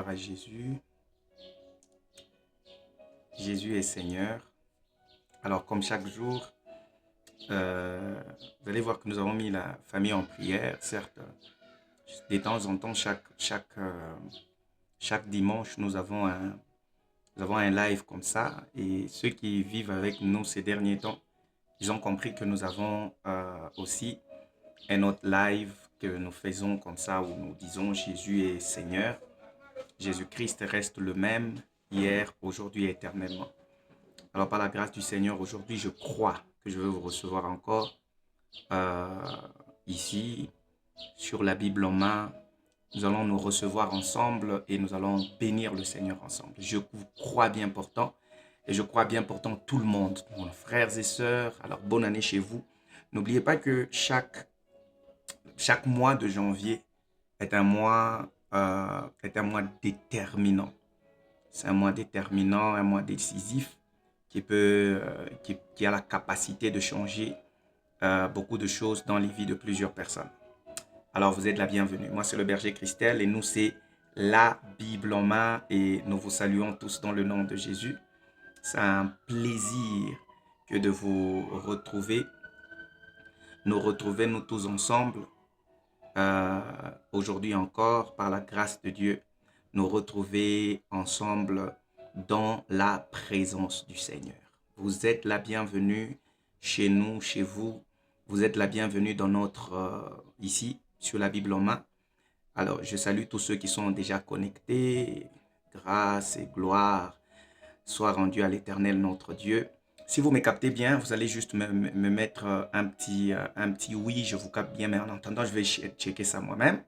gloire à Jésus. Jésus est Seigneur. Alors, comme chaque jour, vous allez voir que nous avons mis la famille en prière. Certes, de temps en temps, chaque dimanche, nous avons un live comme ça. Et ceux qui vivent avec nous ces derniers temps, ils ont compris que nous avons aussi un autre live que nous faisons comme ça, où nous disons Jésus est Seigneur. Jésus-Christ reste le même hier, aujourd'hui et éternellement. Alors par la grâce du Seigneur, aujourd'hui, je crois que je vais vous recevoir encore euh, ici, sur la Bible en main. Nous allons nous recevoir ensemble et nous allons bénir le Seigneur ensemble. Je vous crois bien portant et je crois bien portant tout le monde, mes frères et sœurs. Alors bonne année chez vous. N'oubliez pas que chaque mois de janvier est un mois déterminant. C'est un mois déterminant, un mois décisif qui a la capacité de changer beaucoup de choses dans les vies de plusieurs personnes. Alors, vous êtes la bienvenue. Moi, c'est le berger Christelle et nous, c'est la Bible en main et nous vous saluons tous dans le nom de Jésus. C'est un plaisir que de vous retrouver, nous tous ensemble. Aujourd'hui encore, par la grâce de Dieu, nous retrouver ensemble dans la présence du Seigneur. Vous êtes la bienvenue chez nous, chez vous. Vous êtes la bienvenue dans ici, sur la Bible en main. Alors, je salue tous ceux qui sont déjà connectés. Grâce et gloire soient rendues à l'Éternel notre Dieu. Si vous me captez bien, vous allez juste me mettre un petit oui, je vous capte bien, mais en attendant, je vais checker ça moi-même.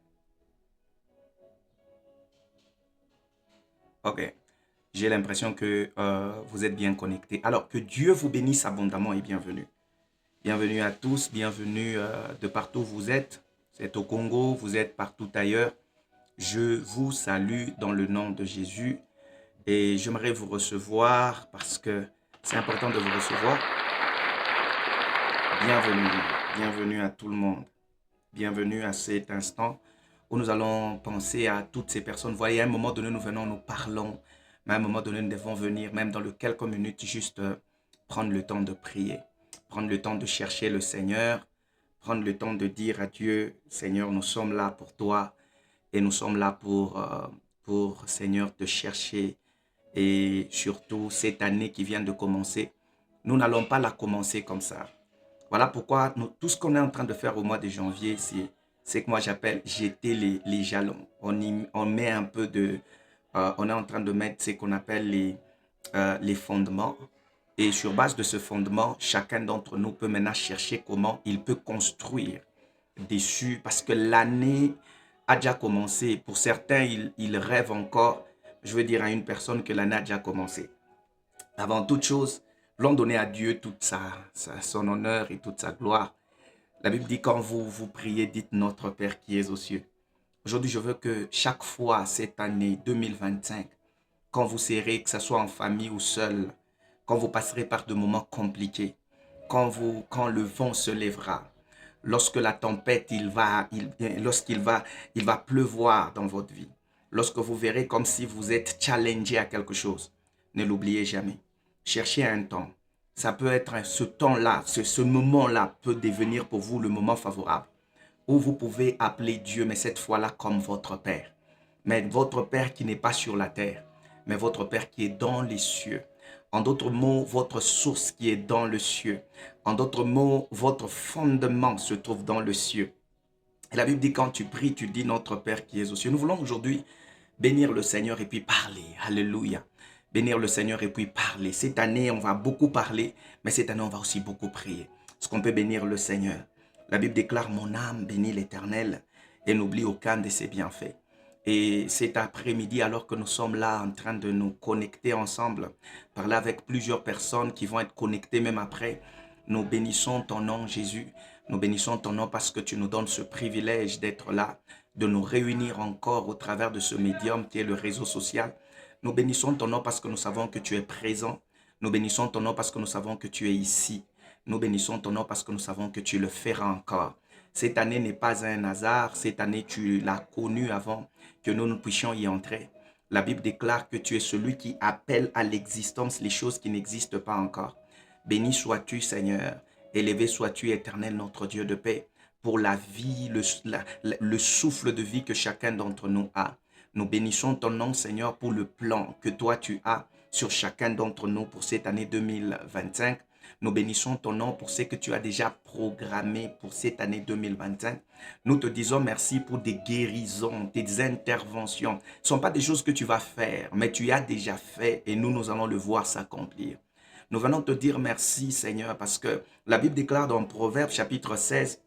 Ok, j'ai l'impression que vous êtes bien connectés. Alors, que Dieu vous bénisse abondamment et bienvenue. Bienvenue à tous, bienvenue de partout où vous êtes. Vous êtes au Congo, vous êtes partout ailleurs. Je vous salue dans le nom de Jésus et j'aimerais vous recevoir parce que c'est important de vous recevoir. Bienvenue, bienvenue à tout le monde. Bienvenue à cet instant où nous allons penser à toutes ces personnes. Vous voyez, à un moment donné, nous venons, nous parlons, mais à un moment donné, nous devons venir, même dans les quelques minutes, juste prendre le temps de prier, prendre le temps de chercher le Seigneur, prendre le temps de dire à Dieu, Seigneur, nous sommes là pour toi et nous sommes là pour Seigneur, te chercher. Et surtout, cette année qui vient de commencer, nous n'allons pas la commencer comme ça. Voilà pourquoi tout ce qu'on est en train de faire au mois de janvier, c'est que moi j'appelle jeter les jalons. On met un peu on est en train de mettre ce qu'on appelle les fondements. Et sur base de ce fondement, chacun d'entre nous peut maintenant chercher comment il peut construire dessus. Parce que l'année a déjà commencé. Pour certains, ils rêvent encore. Je veux dire à une personne que l'année a déjà commencé. Avant toute chose, voulons donner à Dieu son honneur et toute sa gloire. La Bible dit quand vous priez, dites notre Père qui est aux cieux. Aujourd'hui, je veux que chaque fois cette année 2025, quand vous serez, que ce soit en famille ou seul, quand vous passerez par de moments compliqués, quand le vent se lèvera, lorsque la tempête, il va pleuvoir dans votre vie, lorsque vous verrez comme si vous êtes challengé à quelque chose, ne l'oubliez jamais. Cherchez un temps. Ça peut être ce temps-là, ce moment-là peut devenir pour vous le moment favorable où vous pouvez appeler Dieu, mais cette fois-là comme votre Père. Mais votre Père qui n'est pas sur la terre, mais votre Père qui est dans les cieux. En d'autres mots, votre source qui est dans le cieux. En d'autres mots, votre fondement se trouve dans le cieux. Et la Bible dit quand tu pries, tu dis notre Père qui est aux cieux. Nous voulons aujourd'hui bénir le Seigneur et puis parler. Alléluia. Bénir le Seigneur et puis parler. Cette année, on va beaucoup parler, mais cette année, on va aussi beaucoup prier. Est-ce qu'on peut bénir le Seigneur? La Bible déclare, mon âme bénit l'Éternel et n'oublie aucun de ses bienfaits. Et cet après-midi, alors que nous sommes là en train de nous connecter ensemble, parler avec plusieurs personnes qui vont être connectées même après, nous bénissons ton nom, Jésus. Nous bénissons ton nom parce que tu nous donnes ce privilège d'être là, de nous réunir encore au travers de ce médium qui est le réseau social. Nous bénissons ton nom parce que nous savons que tu es présent. Nous bénissons ton nom parce que nous savons que tu es ici. Nous bénissons ton nom parce que nous savons que tu le feras encore. Cette année n'est pas un hasard. Cette année, tu l'as connu avant que nous puissions y entrer. La Bible déclare que tu es celui qui appelle à l'existence les choses qui n'existent pas encore. Béni sois-tu, Seigneur. Élevé sois-tu, Éternel, notre Dieu de paix, pour la vie, le souffle de vie que chacun d'entre nous a. Nous bénissons ton nom, Seigneur, pour le plan que toi tu as sur chacun d'entre nous pour cette année 2025. Nous bénissons ton nom pour ce que tu as déjà programmé pour cette année 2025. Nous te disons merci pour des guérisons, des interventions. Ce ne sont pas des choses que tu vas faire, mais tu as déjà fait et nous allons le voir s'accomplir. Nous venons te dire merci, Seigneur, parce que la Bible déclare dans Proverbe chapitre 16,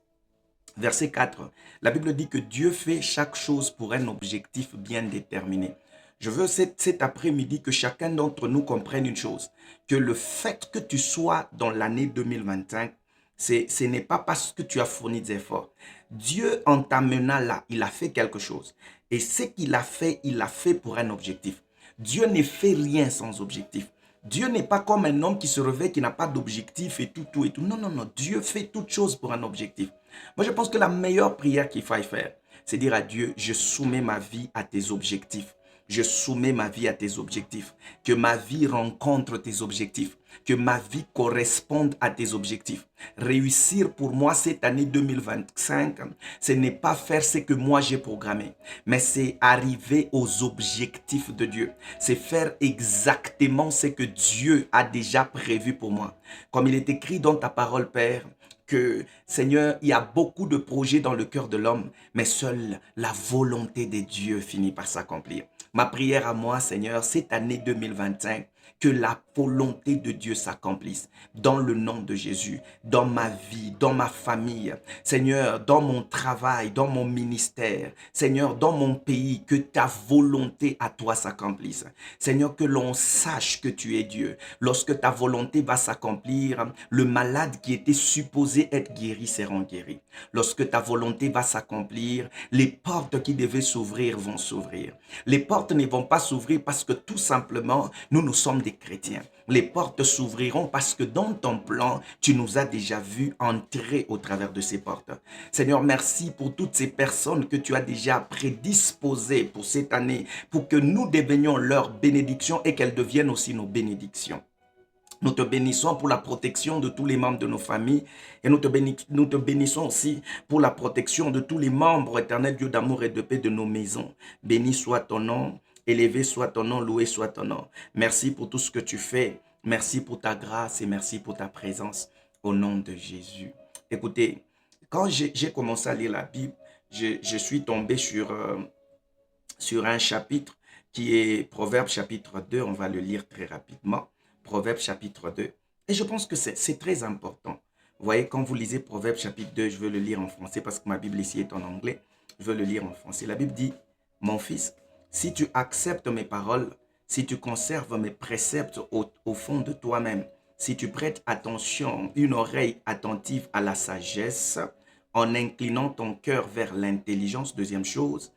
verset 4, la Bible dit que Dieu fait chaque chose pour un objectif bien déterminé. Je veux cet après-midi que chacun d'entre nous comprenne une chose, que le fait que tu sois dans l'année 2025, ce n'est pas parce que tu as fourni des efforts. Dieu, en t'amenant là, il a fait quelque chose. Et ce qu'il a fait, il l'a fait pour un objectif. Dieu ne fait rien sans objectif. Dieu n'est pas comme un homme qui se réveille, qui n'a pas d'objectif et tout, tout et tout. Non, non, non. Dieu fait toutes choses pour un objectif. Moi, je pense que la meilleure prière qu'il faille faire, c'est dire à Dieu, je soumets ma vie à tes objectifs. Je soumets ma vie à tes objectifs. Que ma vie rencontre tes objectifs. Que ma vie corresponde à tes objectifs. Réussir pour moi cette année 2025, ce n'est pas faire ce que moi j'ai programmé, mais c'est arriver aux objectifs de Dieu. C'est faire exactement ce que Dieu a déjà prévu pour moi. Comme il est écrit dans ta parole, Père, que, Seigneur, il y a beaucoup de projets dans le cœur de l'homme, mais seule la volonté de Dieu finit par s'accomplir. Ma prière à moi, Seigneur, cette année 2025, que la volonté de Dieu s'accomplisse dans le nom de Jésus, dans ma vie, dans ma famille, Seigneur, dans mon travail, dans mon ministère, Seigneur, dans mon pays, que ta volonté à toi s'accomplisse. Seigneur, que l'on sache que tu es Dieu. Lorsque ta volonté va s'accomplir, le malade qui était supposé être guéri seront guéris. Lorsque ta volonté va s'accomplir, les portes qui devaient s'ouvrir vont s'ouvrir. Les portes ne vont pas s'ouvrir parce que tout simplement, nous sommes des chrétiens. Les portes s'ouvriront parce que dans ton plan, tu nous as déjà vus entrer au travers de ces portes. Seigneur, merci pour toutes ces personnes que tu as déjà prédisposées pour cette année, pour que nous devenions leur bénédiction et qu'elles deviennent aussi nos bénédictions. Nous te bénissons pour la protection de tous les membres de nos familles et nous te bénissons aussi pour la protection de tous les membres, éternel Dieu d'amour et de paix de nos maisons. Béni soit ton nom, élevé soit ton nom, loué soit ton nom. Merci pour tout ce que tu fais. Merci pour ta grâce et merci pour ta présence au nom de Jésus. Écoutez, quand j'ai commencé à lire la Bible, je suis tombé sur un chapitre qui est Proverbe chapitre 2. On va le lire très rapidement. Proverbe chapitre 2. Et je pense que c'est très important. Vous voyez, quand vous lisez Proverbe chapitre 2, je veux le lire en français parce que ma Bible ici est en anglais. Je veux le lire en français. La Bible dit, mon fils, si tu acceptes mes paroles, si tu conserves mes préceptes au fond de toi-même, si tu prêtes attention, une oreille attentive à la sagesse, en inclinant ton cœur vers l'intelligence, deuxième chose,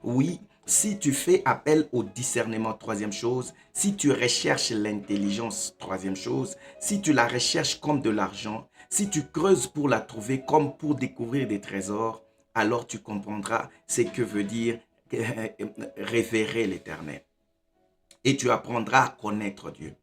oui, si tu fais appel au discernement, troisième chose, si tu recherches l'intelligence, troisième chose, si tu la recherches comme de l'argent, si tu creuses pour la trouver comme pour découvrir des trésors, alors tu comprendras ce que veut dire révérer l'Éternel. Et tu apprendras à connaître Dieu.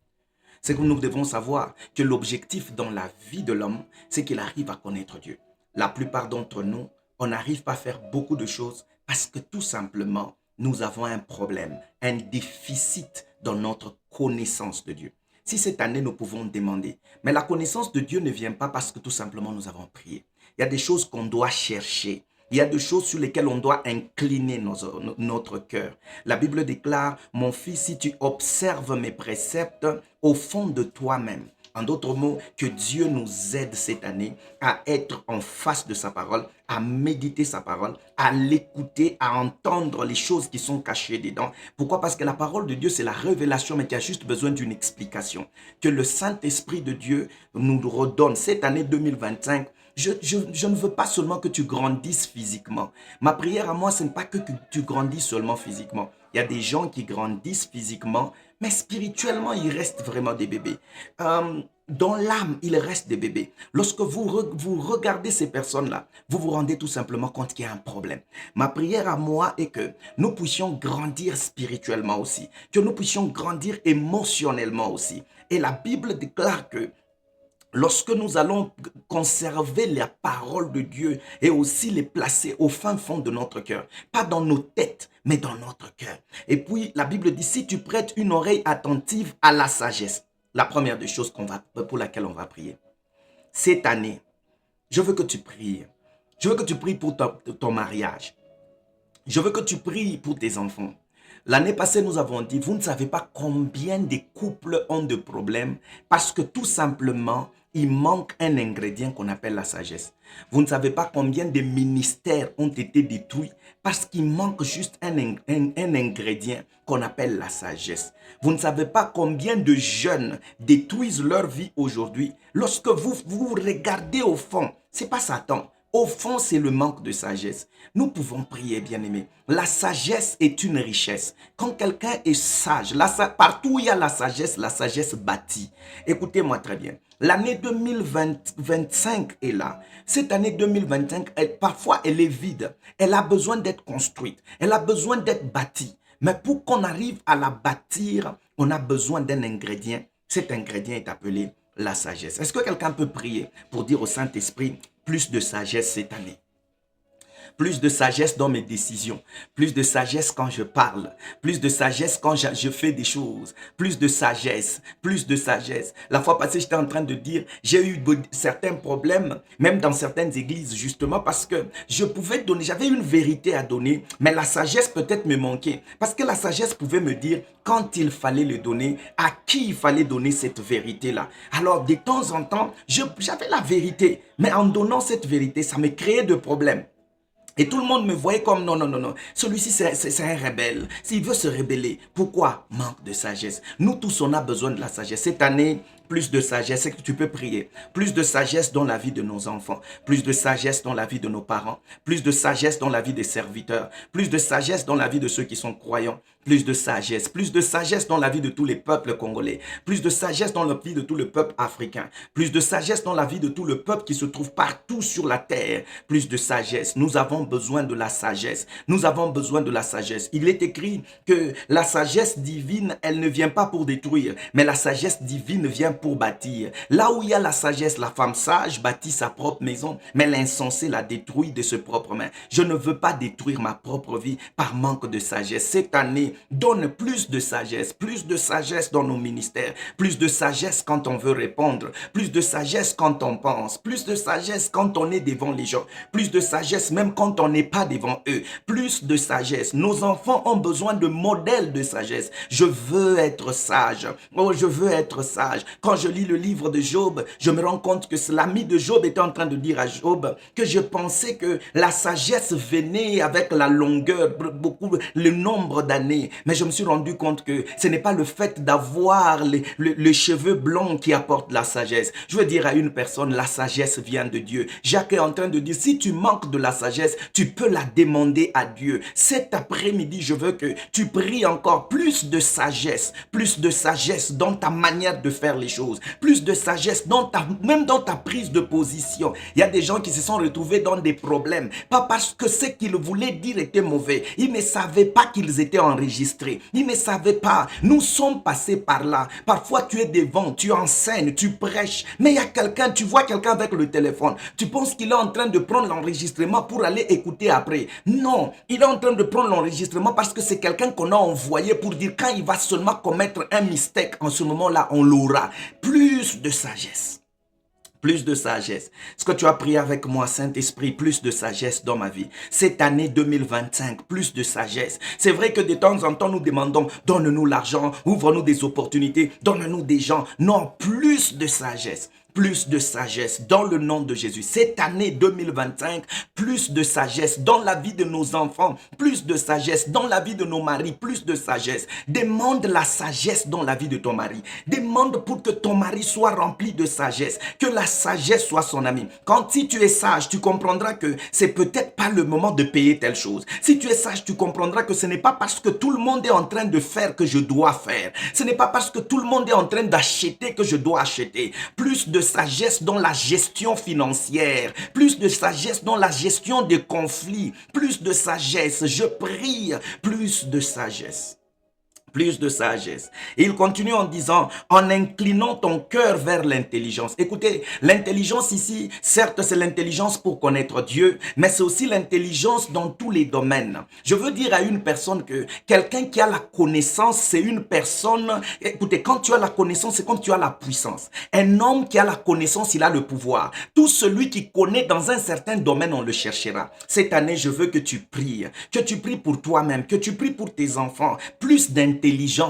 C'est que nous devons savoir que l'objectif dans la vie de l'homme, c'est qu'il arrive à connaître Dieu. La plupart d'entre nous, on n'arrive pas à faire beaucoup de choses parce que tout simplement, nous avons un problème, un déficit dans notre connaissance de Dieu. Si cette année, nous pouvons demander, mais la connaissance de Dieu ne vient pas parce que tout simplement nous avons prié. Il y a des choses qu'on doit chercher. Il y a des choses sur lesquelles on doit incliner notre cœur. La Bible déclare, mon fils, si tu observes mes préceptes au fond de toi-même. En d'autres mots, que Dieu nous aide cette année à être en face de sa parole, à méditer sa parole, à l'écouter, à entendre les choses qui sont cachées dedans. Pourquoi? Parce que la parole de Dieu, c'est la révélation, mais qui a juste besoin d'une explication. Que le Saint-Esprit de Dieu nous redonne cette année 2025. Je ne veux pas seulement que tu grandisses physiquement. Ma prière à moi, ce n'est pas que tu grandisses seulement physiquement. Il y a des gens qui grandissent physiquement, mais spirituellement, ils restent vraiment des bébés. dans l'âme, ils restent des bébés. Lorsque vous regardez ces personnes-là, vous vous rendez tout simplement compte qu'il y a un problème. Ma prière à moi est que nous puissions grandir spirituellement aussi, que nous puissions grandir émotionnellement aussi. Et la Bible déclare que lorsque nous allons conserver la parole de Dieu et aussi les placer au fin fond de notre cœur, pas dans nos têtes, mais dans notre cœur. Et puis, la Bible dit, si tu prêtes une oreille attentive à la sagesse, la première des choses pour laquelle on va prier. Cette année, je veux que tu pries. Je veux que tu pries pour ton mariage. Je veux que tu pries pour tes enfants. L'année passée, nous avons dit, vous ne savez pas combien de couples ont de problèmes parce que tout simplement, il manque un ingrédient qu'on appelle la sagesse. Vous ne savez pas combien de ministères ont été détruits parce qu'il manque juste un ingrédient qu'on appelle la sagesse. Vous ne savez pas combien de jeunes détruisent leur vie aujourd'hui. Lorsque vous regardez au fond, ce n'est pas Satan. Au fond, c'est le manque de sagesse. Nous pouvons prier, bien-aimés. La sagesse est une richesse. Quand quelqu'un est sage, partout où il y a la sagesse bâtit. Écoutez-moi très bien. L'année 2025 est là. Cette année 2025, parfois, elle est vide. Elle a besoin d'être construite. Elle a besoin d'être bâtie. Mais pour qu'on arrive à la bâtir, on a besoin d'un ingrédient. Cet ingrédient est appelé la sagesse. Est-ce que quelqu'un peut prier pour dire au Saint-Esprit, plus de sagesse cette année? Plus de sagesse dans mes décisions, plus de sagesse quand je parle, plus de sagesse quand je fais des choses, plus de sagesse, plus de sagesse. La fois passée, j'étais en train de dire, j'ai eu certains problèmes, même dans certaines églises, justement parce que je pouvais donner, j'avais une vérité à donner, mais la sagesse peut-être me manquait. Parce que la sagesse pouvait me dire quand il fallait le donner, à qui il fallait donner cette vérité-là. Alors, de temps en temps, j'avais la vérité, mais en donnant cette vérité, ça me créait de problèmes. Et tout le monde me voyait comme non, non, non, non. Celui-ci, c'est un rebelle. S'il veut se rebeller, pourquoi? Manque de sagesse. Nous tous, on a besoin de la sagesse. Cette année, plus de sagesse, c'est que tu peux prier. Plus de sagesse dans la vie de nos enfants. Plus de sagesse dans la vie de nos parents. Plus de sagesse dans la vie des serviteurs. Plus de sagesse dans la vie de ceux qui sont croyants. Plus de sagesse. Plus de sagesse dans la vie de tous les peuples congolais. Plus de sagesse dans la vie de tout le peuple africain. Plus de sagesse dans la vie de tout le peuple qui se trouve partout sur la terre. Plus de sagesse. Nous avons besoin de la sagesse. Nous avons besoin de la sagesse. Il est écrit que la sagesse divine, elle ne vient pas pour détruire, mais la sagesse divine vient pour bâtir. Là où il y a la sagesse, la femme sage bâtit sa propre maison, mais l'insensé la détruit de ses propres mains. Je ne veux pas détruire ma propre vie par manque de sagesse. Cette année, donne plus de sagesse dans nos ministères, plus de sagesse quand on veut répondre, plus de sagesse quand on pense, plus de sagesse quand on est devant les gens, plus de sagesse même quand on n'est pas devant eux, plus de sagesse. Nos enfants ont besoin de modèles de sagesse. Je veux être sage. Oh, je veux être sage. Quand je lis le livre de Job, je me rends compte que l'ami de Job était en train de dire à Job que je pensais que la sagesse venait avec la longueur, le nombre d'années. Mais je me suis rendu compte que ce n'est pas le fait d'avoir les cheveux blancs qui apporte la sagesse. Je veux dire à une personne, la sagesse vient de Dieu. Jacques est en train de dire, si tu manques de la sagesse, tu peux la demander à Dieu. Cet après-midi, je veux que tu pries encore plus de sagesse dans ta manière de faire les choses, plus de sagesse même dans ta prise de position. Il y a des gens qui se sont retrouvés dans des problèmes, pas parce que ce qu'ils voulaient dire était mauvais. Ils ne savaient pas qu'ils étaient enregistrés. Ils ne savaient pas. Nous sommes passés par là. Parfois, tu es devant, tu enseignes, tu prêches, mais il y a quelqu'un, tu vois quelqu'un avec le téléphone. Tu penses qu'il est en train de prendre l'enregistrement pour aller écouter après. Non, il est en train de prendre l'enregistrement parce que c'est quelqu'un qu'on a envoyé pour dire quand il va seulement commettre un mistake, en ce moment-là, on l'aura. Plus de sagesse. Plus de sagesse. Est-ce que tu as prié avec moi, Saint-Esprit, plus de sagesse dans ma vie? Cette année 2025, plus de sagesse. C'est vrai que de temps en temps, nous demandons, donne-nous l'argent, ouvre-nous des opportunités, donne-nous des gens. Non, plus de sagesse. plus de sagesse dans le nom de Jésus. Cette année 2025, plus de sagesse dans la vie de nos enfants, plus de sagesse dans la vie de nos maris, plus de sagesse. Demande la sagesse dans la vie de ton mari. Demande pour que ton mari soit rempli de sagesse, que la sagesse soit son ami. Quand si tu es sage, tu comprendras que c'est peut-être pas le moment de payer telle chose. Si tu es sage, tu comprendras que ce n'est pas parce que tout le monde est en train de faire que je dois faire. Ce n'est pas parce que tout le monde est en train d'acheter que je dois acheter. Plus de sagesse dans la gestion financière, plus de sagesse dans la gestion des conflits, plus de sagesse. Je prie, plus de sagesse. Plus de sagesse. Et il continue en disant, en inclinant ton cœur vers l'intelligence. Écoutez, l'intelligence ici, certes c'est l'intelligence pour connaître Dieu, mais c'est aussi l'intelligence dans tous les domaines. Je veux dire à une personne que quelqu'un qui a la connaissance, c'est une personne, écoutez, quand tu as la connaissance, c'est comme tu as la puissance. Un homme qui a la connaissance, il a le pouvoir. Tout celui qui connaît dans un certain domaine, on le cherchera. Cette année, je veux que tu pries pour toi-même, que tu pries pour tes enfants, plus d'intelligence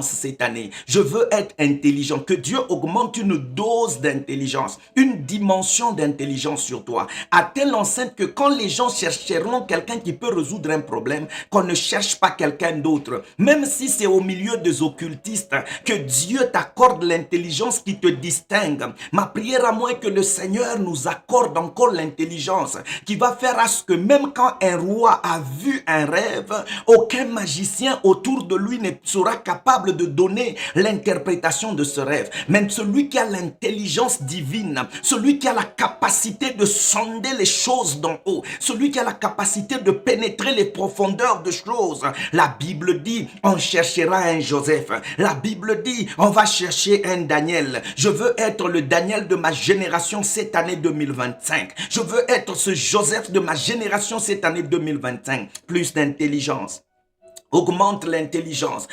cette année. Je veux être intelligent. Que Dieu augmente une dose d'intelligence, une dimension d'intelligence sur toi. À telle enceinte que quand les gens chercheront quelqu'un qui peut résoudre un problème, qu'on ne cherche pas quelqu'un d'autre. Même si c'est au milieu des occultistes, que Dieu t'accorde l'intelligence qui te distingue. Ma prière à moi est que le Seigneur nous accorde encore l'intelligence qui va faire à ce que même quand un roi a vu un rêve, aucun magicien autour de lui ne sera capable de donner l'interprétation de ce rêve. Mais celui qui a l'intelligence divine, celui qui a la capacité de sonder les choses d'en haut, celui qui a la capacité de pénétrer les profondeurs de choses. La Bible dit, on cherchera un Joseph. La Bible dit, on va chercher un Daniel. Je veux être le Daniel de ma génération cette année 2025. Je veux être ce Joseph de ma génération cette année 2025. Plus d'intelligence. Augmente l'intelligence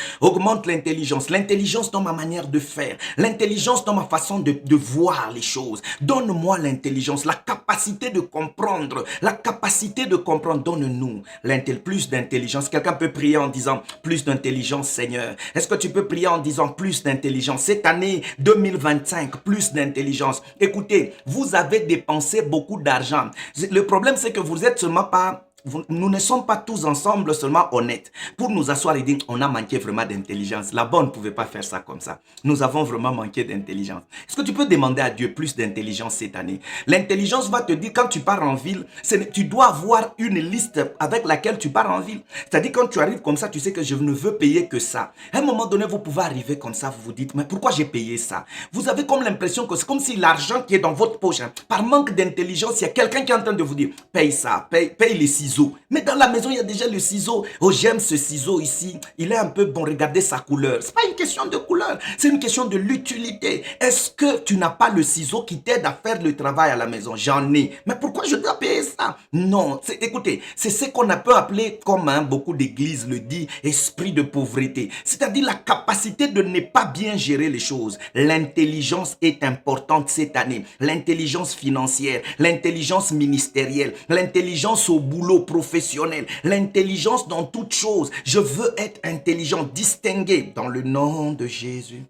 l'intelligence dans ma manière de faire, l'intelligence dans ma façon de voir les choses. Donne-moi l'intelligence, la capacité de comprendre, donne-nous plus d'intelligence. Quelqu'un peut prier en disant plus d'intelligence, Seigneur. Est-ce que tu peux prier en disant plus d'intelligence? Cette année 2025, plus d'intelligence. Écoutez, vous avez dépensé beaucoup d'argent. Le problème, c'est que vous êtes seulement pas... Nous ne sommes pas tous ensemble seulement honnêtes pour nous asseoir et dire on a manqué vraiment d'intelligence. Là-bas, on ne pouvait pas faire ça comme ça. Nous avons vraiment manqué d'intelligence. Est-ce que tu peux demander à Dieu plus d'intelligence cette année? L'intelligence va te dire quand tu pars en ville, tu dois avoir une liste avec laquelle tu pars en ville. C'est-à-dire quand tu arrives comme ça, tu sais que je ne veux payer que ça. À un moment donné, vous pouvez arriver comme ça, vous vous dites mais pourquoi j'ai payé ça? Vous avez comme l'impression que c'est comme si l'argent qui est dans votre poche, par manque d'intelligence, il y a quelqu'un qui est en train de vous dire paye ça, paye les ciseaux. Mais dans la maison, il y a déjà le ciseau. Oh, j'aime ce ciseau ici. Il est un peu bon. Regardez sa couleur. Ce n'est pas une question de couleur. C'est une question de l'utilité. Est-ce que tu n'as pas le ciseau qui t'aide à faire le travail à la maison? J'en ai. Mais pourquoi je dois payer ça? Non. Écoutez, c'est ce qu'on a peut appeler, comme beaucoup d'églises le dit, esprit de pauvreté. C'est-à-dire la capacité de ne pas bien gérer les choses. L'intelligence est importante cette année. L'intelligence financière, l'intelligence ministérielle, l'intelligence au boulot professionnel, l'intelligence dans toute chose. Je veux être intelligent, distingué dans le nom de Jésus.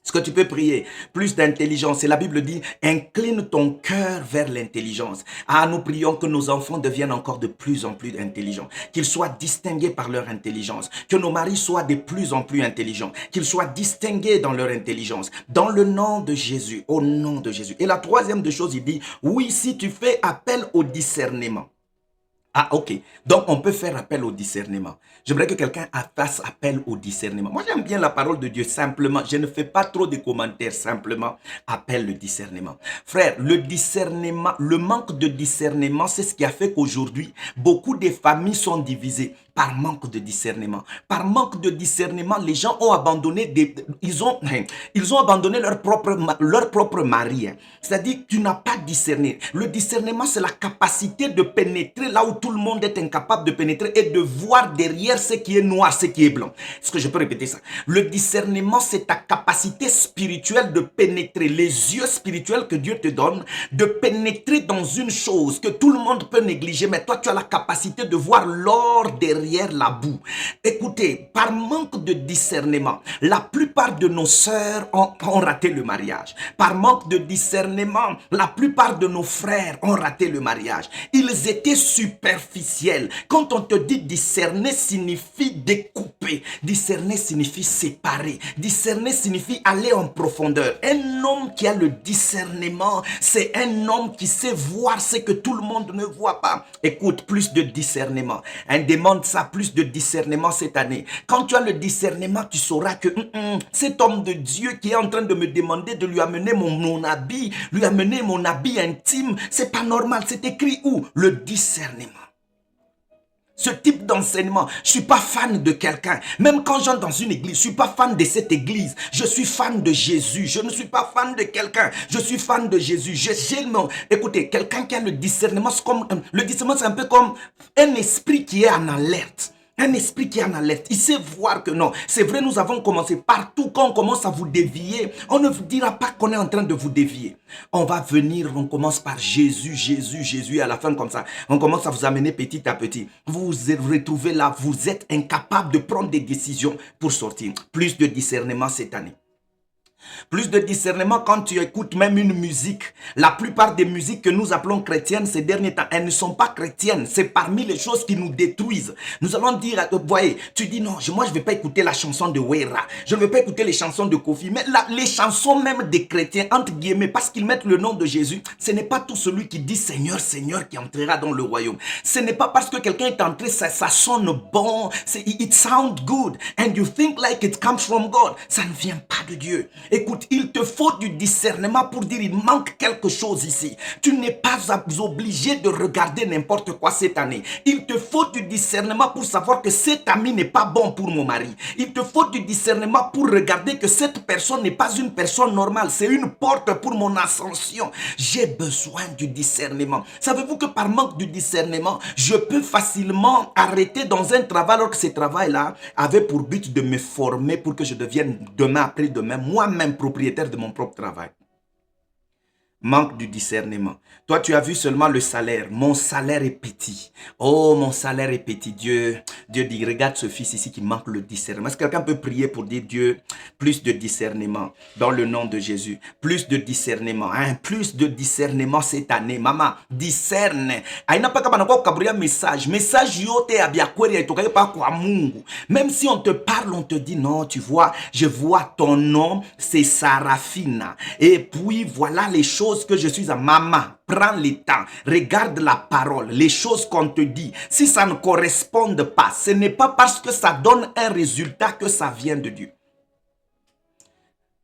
Est-ce que tu peux prier plus d'intelligence? Et la Bible dit, incline ton cœur vers l'intelligence. Ah, nous prions que nos enfants deviennent encore de plus en plus intelligents, qu'ils soient distingués par leur intelligence, que nos maris soient de plus en plus intelligents, qu'ils soient distingués dans leur intelligence, dans le nom de Jésus, au nom de Jésus. Et la troisième des choses, il dit, oui, si tu fais appel au discernement. Ah, ok. Donc, on peut faire appel au discernement. J'aimerais que quelqu'un fasse appel au discernement. Moi, j'aime bien la parole de Dieu, simplement. Je ne fais pas trop de commentaires, simplement. Appelle le discernement. Frère, le discernement, le manque de discernement, c'est ce qui a fait qu'aujourd'hui, beaucoup de familles sont divisées par manque de discernement. Par manque de discernement, les gens ont abandonné, ils ont abandonné leur propre mari. C'est-à-dire que tu n'as pas discerné. Le discernement, c'est la capacité de pénétrer là où tout le monde est incapable de pénétrer et de voir derrière ce qui est noir, ce qui est blanc. Est-ce que je peux répéter ça? Le discernement, c'est ta capacité spirituelle de pénétrer, les yeux spirituels que Dieu te donne, de pénétrer dans une chose que tout le monde peut négliger, mais toi, tu as la capacité de voir l'or derrière derrière la boue. Écoutez, par manque de discernement, la plupart de nos sœurs ont raté le mariage. Par manque de discernement, la plupart de nos frères ont raté le mariage. Ils étaient superficiels. Quand on te dit discerner signifie découper. Discerner signifie séparer. Discerner signifie aller en profondeur. Un homme qui a le discernement, c'est un homme qui sait voir ce que tout le monde ne voit pas. Écoute, plus de discernement. Demande ça, plus de discernement cette année. Quand tu as le discernement, tu sauras que cet homme de Dieu qui est en train de me demander de lui amener mon habit, lui amener mon habit intime, c'est pas normal. C'est écrit où? Le discernement. Ce type d'enseignement, je suis pas fan de quelqu'un. Même quand j'entre dans une église, je suis pas fan de cette église. Je suis fan de Jésus. Je ne suis pas fan de quelqu'un. Je suis fan de Jésus. Écoutez, quelqu'un qui a le discernement, le discernement, c'est un peu comme un esprit qui est en alerte. Un esprit qui est en alerte. Il sait voir que non. C'est vrai, nous avons commencé partout. Quand on commence à vous dévier, on ne vous dira pas qu'on est en train de vous dévier. On va venir, on commence par Jésus, Jésus, Jésus. Et à la fin, comme ça, on commence à vous amener petit à petit. Vous vous retrouvez là, vous êtes incapable de prendre des décisions pour sortir. Plus de discernement cette année. Plus de discernement quand tu écoutes même une musique. La plupart des musiques que nous appelons chrétiennes ces derniers temps, elles ne sont pas chrétiennes. C'est parmi les choses qui nous détruisent. Nous allons dire, vous voyez, tu dis non, moi je ne vais pas écouter la chanson de Wera. Je ne vais pas écouter les chansons de Kofi. Mais les chansons même des chrétiens, entre guillemets, parce qu'ils mettent le nom de Jésus, ce n'est pas tout celui qui dit Seigneur, Seigneur qui entrera dans le royaume. Ce n'est pas parce que quelqu'un est entré, ça sonne bon, it sounds good, and you think like it comes from God. Ça ne vient pas de Dieu. Écoute, il te faut du discernement pour dire il manque quelque chose ici. Tu n'es pas obligé de regarder n'importe quoi cette année. Il te faut du discernement pour savoir que cet ami n'est pas bon pour mon mari. Il te faut du discernement pour regarder que cette personne n'est pas une personne normale. C'est une porte pour mon ascension. J'ai besoin du discernement. Savez-vous que par manque de discernement, je peux facilement arrêter dans un travail alors que ce travail-là avait pour but de me former pour que je devienne demain après demain moi-même propriétaire de mon propre travail. Manque du discernement. Toi, tu as vu seulement le salaire. Mon salaire est petit. Oh, mon salaire est petit. Dieu dit, regarde ce fils ici qui manque le discernement. Est-ce que quelqu'un peut prier pour dire Dieu, plus de discernement dans le nom de Jésus. Plus de discernement. Hein? Plus de discernement cette année. Maman, discerne. Message. Message yote même si on te parle, on te dit non, tu vois, je vois ton nom, c'est Sarafina. Et puis voilà les choses que je suis à maman. Prends le temps, regarde la parole, les choses qu'on te dit. Si ça ne correspond pas, ce n'est pas parce que ça donne un résultat que ça vient de Dieu.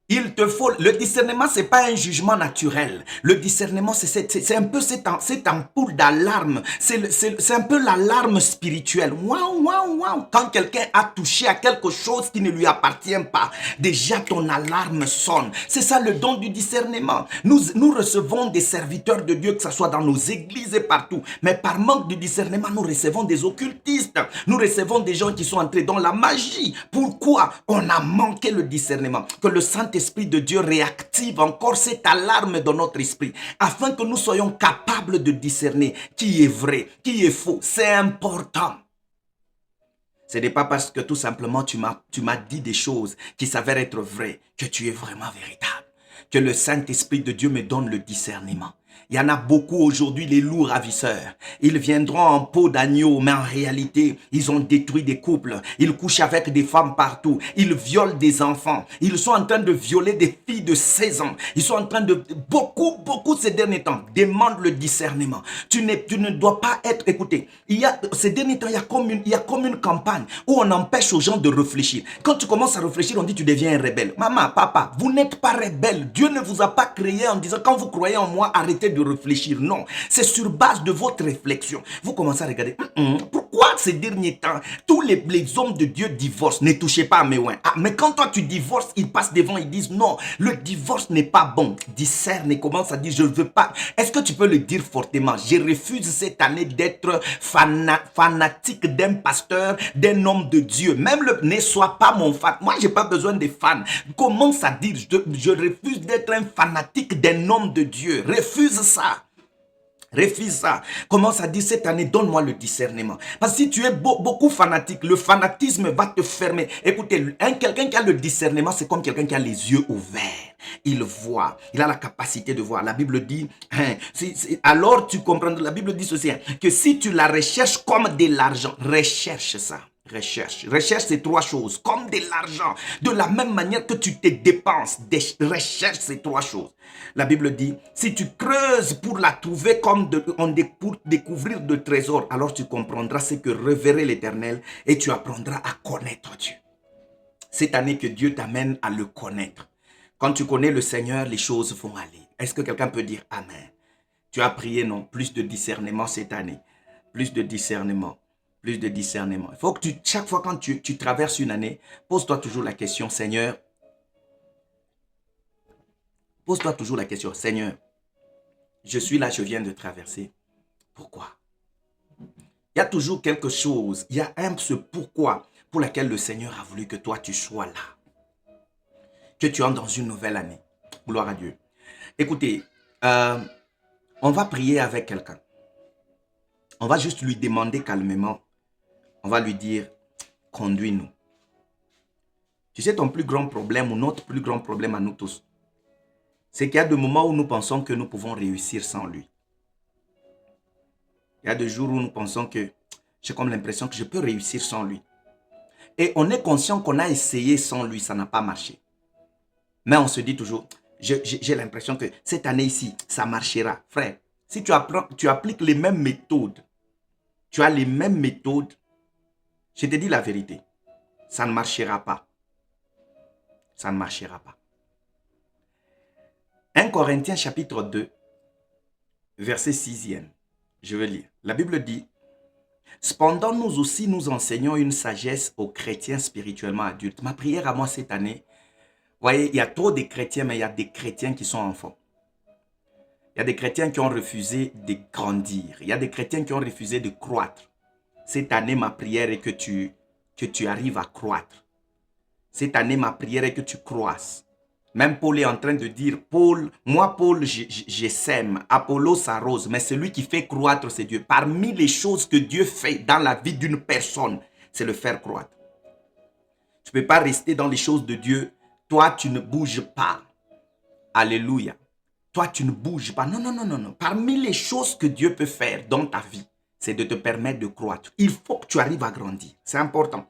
Il te faut, le discernement, c'est pas un jugement naturel. Le discernement, c'est un peu cette ampoule d'alarme. C'est un peu l'alarme spirituelle. Waouh, waouh, waouh. Quand quelqu'un a touché à quelque chose qui ne lui appartient pas, déjà ton alarme sonne. C'est ça le don du discernement. Nous recevons des serviteurs de Dieu, que ce soit dans nos églises et partout. Mais par manque de discernement, nous recevons des occultistes. Nous recevons des gens qui sont entrés dans la magie. Pourquoi? On a manqué le discernement. Que le Saint-Esprit de Dieu réactive encore cette alarme dans notre esprit afin que nous soyons capables de discerner qui est vrai, qui est faux. C'est important. Ce n'est pas parce que tout simplement tu m'as dit des choses qui s'avèrent être vraies que tu es vraiment véritable. Que le Saint-Esprit de Dieu me donne le discernement. Il y en a beaucoup aujourd'hui, les loups ravisseurs. Ils viendront en peau d'agneau, mais en réalité, ils ont détruit des couples. Ils couchent avec des femmes partout. Ils violent des enfants. Ils sont en train de violer des filles de 16 ans. Ils sont en train de... Beaucoup ces derniers temps. Demande le discernement. Tu ne dois pas être... Écoutez, ces derniers temps, il y a comme une campagne où on empêche aux gens de réfléchir. Quand tu commences à réfléchir, on dit tu deviens un rebelle. Maman, papa, vous n'êtes pas rebelle. Dieu ne vous a pas créé en disant quand vous croyez en moi, arrêtez de réfléchir. Non, c'est sur base de votre réflexion. Vous commencez à regarder. Pourquoi ces derniers temps, tous les hommes de Dieu divorcent? Ne touchez pas à mes oins. Ah, mais quand toi tu divorces, ils passent devant, ils disent non, le divorce n'est pas bon. Discerne et commence à dire je ne veux pas. Est-ce que tu peux le dire fortement? Je refuse cette année d'être fanatique d'un pasteur, d'un homme de Dieu. Même ne sois pas mon fan. Moi, j'ai pas besoin de fans. Commence à dire je refuse d'être un fanatique d'un homme de Dieu. Refuse ça. Refuse ça. Commence à dire cette année, donne-moi le discernement. Parce que si tu es beaucoup fanatique, le fanatisme va te fermer. Écoutez, quelqu'un qui a le discernement, c'est comme quelqu'un qui a les yeux ouverts. Il voit, il a la capacité de voir. La Bible dit, alors tu comprends, la Bible dit ceci, que si tu la recherches comme de l'argent, recherche ça. Recherche ces trois choses, comme de l'argent. De la même manière que tu te dépenses, recherche ces trois choses. La Bible dit, si tu creuses pour la trouver comme pour découvrir de trésors, alors tu comprendras ce que révérer l'Éternel et tu apprendras à connaître Dieu. Cette année que Dieu t'amène à le connaître. Quand tu connais le Seigneur, les choses vont aller. Est-ce que quelqu'un peut dire Amen? Tu as prié, non? Plus de discernement cette année. Plus de discernement. Plus de discernement. Il faut que chaque fois quand tu traverses une année, pose-toi toujours la question, Seigneur. Pose-toi toujours la question, Seigneur, je suis là, je viens de traverser. Pourquoi? Il y a toujours quelque chose, il y a ce pourquoi pour lequel le Seigneur a voulu que toi tu sois là. Que tu entres dans une nouvelle année. Gloire à Dieu. Écoutez, on va prier avec quelqu'un. On va juste lui demander calmement. On va lui dire, conduis-nous. Tu sais, ton plus grand problème ou notre plus grand problème à nous tous, c'est qu'il y a des moments où nous pensons que nous pouvons réussir sans lui. Il y a des jours où nous pensons que j'ai comme l'impression que je peux réussir sans lui. Et on est conscient qu'on a essayé sans lui, ça n'a pas marché. Mais on se dit toujours, j'ai l'impression que cette année ici, ça marchera. Frère, si tu appliques les mêmes méthodes, tu as les mêmes méthodes, je te dis la vérité, ça ne marchera pas. Ça ne marchera pas. 1 Corinthiens chapitre 2, verset 6e. Je vais lire. La Bible dit, « Cependant, nous aussi, nous enseignons une sagesse aux chrétiens spirituellement adultes. » Ma prière à moi cette année, vous voyez, il y a trop de chrétiens, mais il y a des chrétiens qui sont enfants. Il y a des chrétiens qui ont refusé de grandir. Il y a des chrétiens qui ont refusé de croître. Cette année, ma prière est que tu arrives à croître. Cette année, ma prière est que tu croisses. Même Paul est en train de dire, Paul, je sème, Apollos arrose, mais celui qui fait croître, c'est Dieu. Parmi les choses que Dieu fait dans la vie d'une personne, c'est le faire croître. Tu ne peux pas rester dans les choses de Dieu. Toi, tu ne bouges pas. Alléluia. Toi, tu ne bouges pas. Non, non, non, non, non. Parmi les choses que Dieu peut faire dans ta vie, c'est de te permettre de croître. Il faut que tu arrives à grandir. C'est important.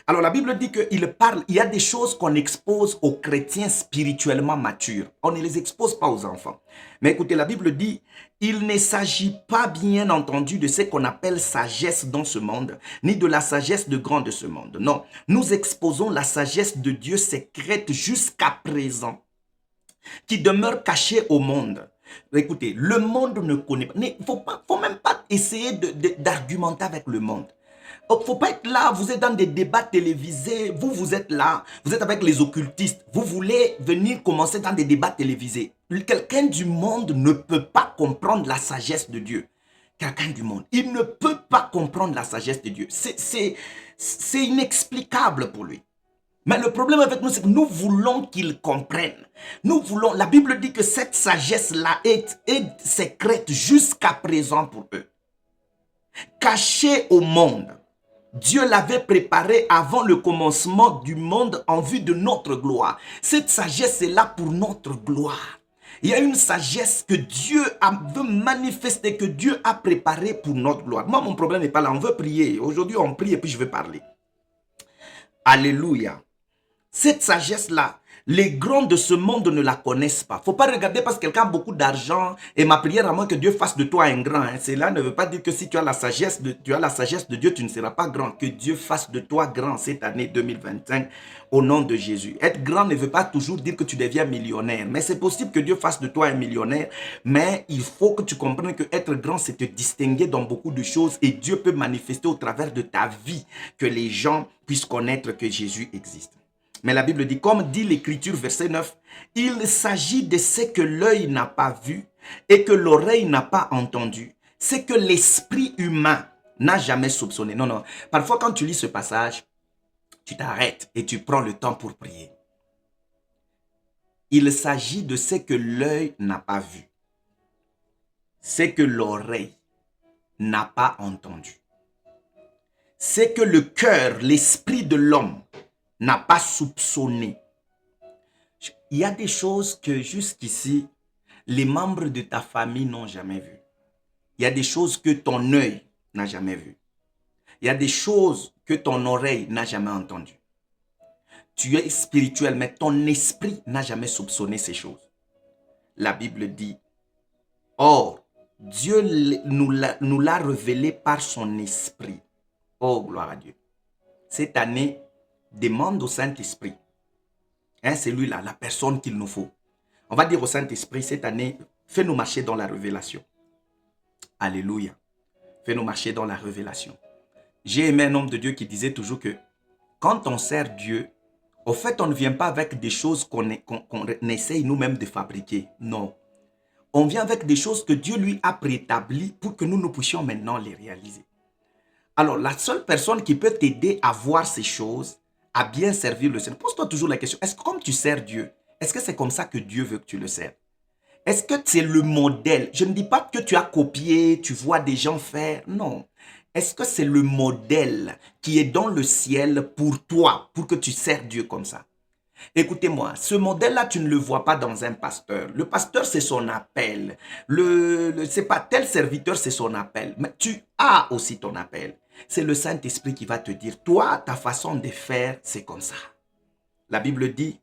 Alors, la Bible dit il y a des choses qu'on expose aux chrétiens spirituellement matures. On ne les expose pas aux enfants. Mais écoutez, la Bible dit, il ne s'agit pas bien entendu de ce qu'on appelle sagesse dans ce monde, ni de la sagesse de grand de ce monde. Non, nous exposons la sagesse de Dieu secrète jusqu'à présent, qui demeure cachée au monde. Écoutez, le monde ne connaît pas. Il ne faut même pas essayer d'argumenter avec le monde. Il ne faut pas être là, vous êtes dans des débats télévisés, vous êtes là, vous êtes avec les occultistes, vous voulez venir commencer dans des débats télévisés. Quelqu'un du monde ne peut pas comprendre la sagesse de Dieu. Quelqu'un du monde, il ne peut pas comprendre la sagesse de Dieu. C'est inexplicable pour lui. Mais le problème avec nous, c'est que nous voulons qu'ils comprennent. Nous voulons, la Bible dit que cette sagesse-là est secrète jusqu'à présent pour eux. Cachée au monde. Dieu l'avait préparé avant le commencement du monde en vue de notre gloire. Cette sagesse est là pour notre gloire. Il y a une sagesse que Dieu veut manifester, que Dieu a préparée pour notre gloire. Moi, mon problème n'est pas là. On veut prier. Aujourd'hui, on prie et puis je vais parler. Alléluia. Cette sagesse-là, les grands de ce monde ne la connaissent pas. Il ne faut pas regarder parce que quelqu'un a beaucoup d'argent et ma prière à moi que Dieu fasse de toi un grand. Cela ne veut pas dire que si tu as la sagesse de Dieu, tu ne seras pas grand. Que Dieu fasse de toi grand cette année 2025 au nom de Jésus. Être grand ne veut pas toujours dire que tu deviens millionnaire. Mais c'est possible que Dieu fasse de toi un millionnaire. Mais il faut que tu comprennes que être grand, c'est te distinguer dans beaucoup de choses. Et Dieu peut manifester au travers de ta vie que les gens puissent connaître que Jésus existe. Mais la Bible dit, comme dit l'Écriture, verset 9, « Il s'agit de ce que l'œil n'a pas vu et que l'oreille n'a pas entendu, ce que l'esprit humain n'a jamais soupçonné. » Non, non. Parfois, quand tu lis ce passage, tu t'arrêtes et tu prends le temps pour prier. Il s'agit de ce que l'œil n'a pas vu. c'est que l'oreille n'a pas entendu. C'est que le cœur, l'esprit de l'homme n'a pas soupçonné. Il y a des choses que jusqu'ici, les membres de ta famille n'ont jamais vues. Il y a des choses que ton œil n'a jamais vues. Il y a des choses que ton oreille n'a jamais entendues. Tu es spirituel, mais ton esprit n'a jamais soupçonné ces choses. La Bible dit, or, Dieu nous l'a révélé par son esprit. Oh, gloire à Dieu. Cette année, demande au Saint-Esprit. Hein, c'est lui là, la personne qu'il nous faut. On va dire au Saint-Esprit, cette année, fais-nous marcher dans la révélation. Alléluia. Fais-nous marcher dans la révélation. J'ai aimé un homme de Dieu qui disait toujours que quand on sert Dieu, au fait, on ne vient pas avec des choses qu'on essaye nous-mêmes de fabriquer. Non. On vient avec des choses que Dieu lui a préétablies pour que nous puissions maintenant les réaliser. Alors, la seule personne qui peut t'aider à voir ces choses, à bien servir le Seigneur, pose-toi toujours la question, est-ce que comme tu sers Dieu, est-ce que c'est comme ça que Dieu veut que tu le sers? Est-ce que c'est le modèle? Je ne dis pas que tu as copié, tu vois des gens faire, non. Est-ce que c'est le modèle qui est dans le ciel pour toi, pour que tu sers Dieu comme ça? Écoutez-moi, ce modèle-là, tu ne le vois pas dans un pasteur. Le pasteur, c'est son appel. C'est pas tel serviteur, c'est son appel. Mais tu as aussi ton appel. C'est le Saint-Esprit qui va te dire, toi, ta façon de faire, c'est comme ça. La Bible dit,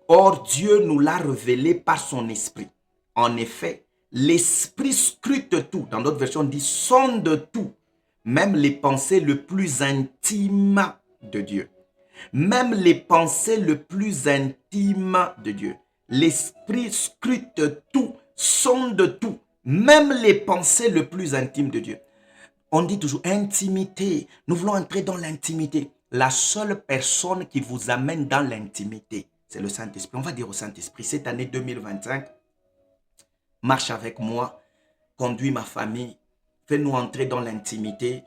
or Dieu nous l'a révélé par son esprit. En effet, l'esprit scrute tout. Dans d'autres versions, on dit, sonde tout. Même les pensées les plus intimes de Dieu. Même les pensées les plus intimes de Dieu. L'esprit scrute tout, sonde tout. Même les pensées les plus intimes de Dieu. On dit toujours intimité. Nous voulons entrer dans l'intimité. La seule personne qui vous amène dans l'intimité, c'est le Saint-Esprit. On va dire au Saint-Esprit, cette année 2025, marche avec moi, conduis ma famille, fais-nous entrer dans l'intimité,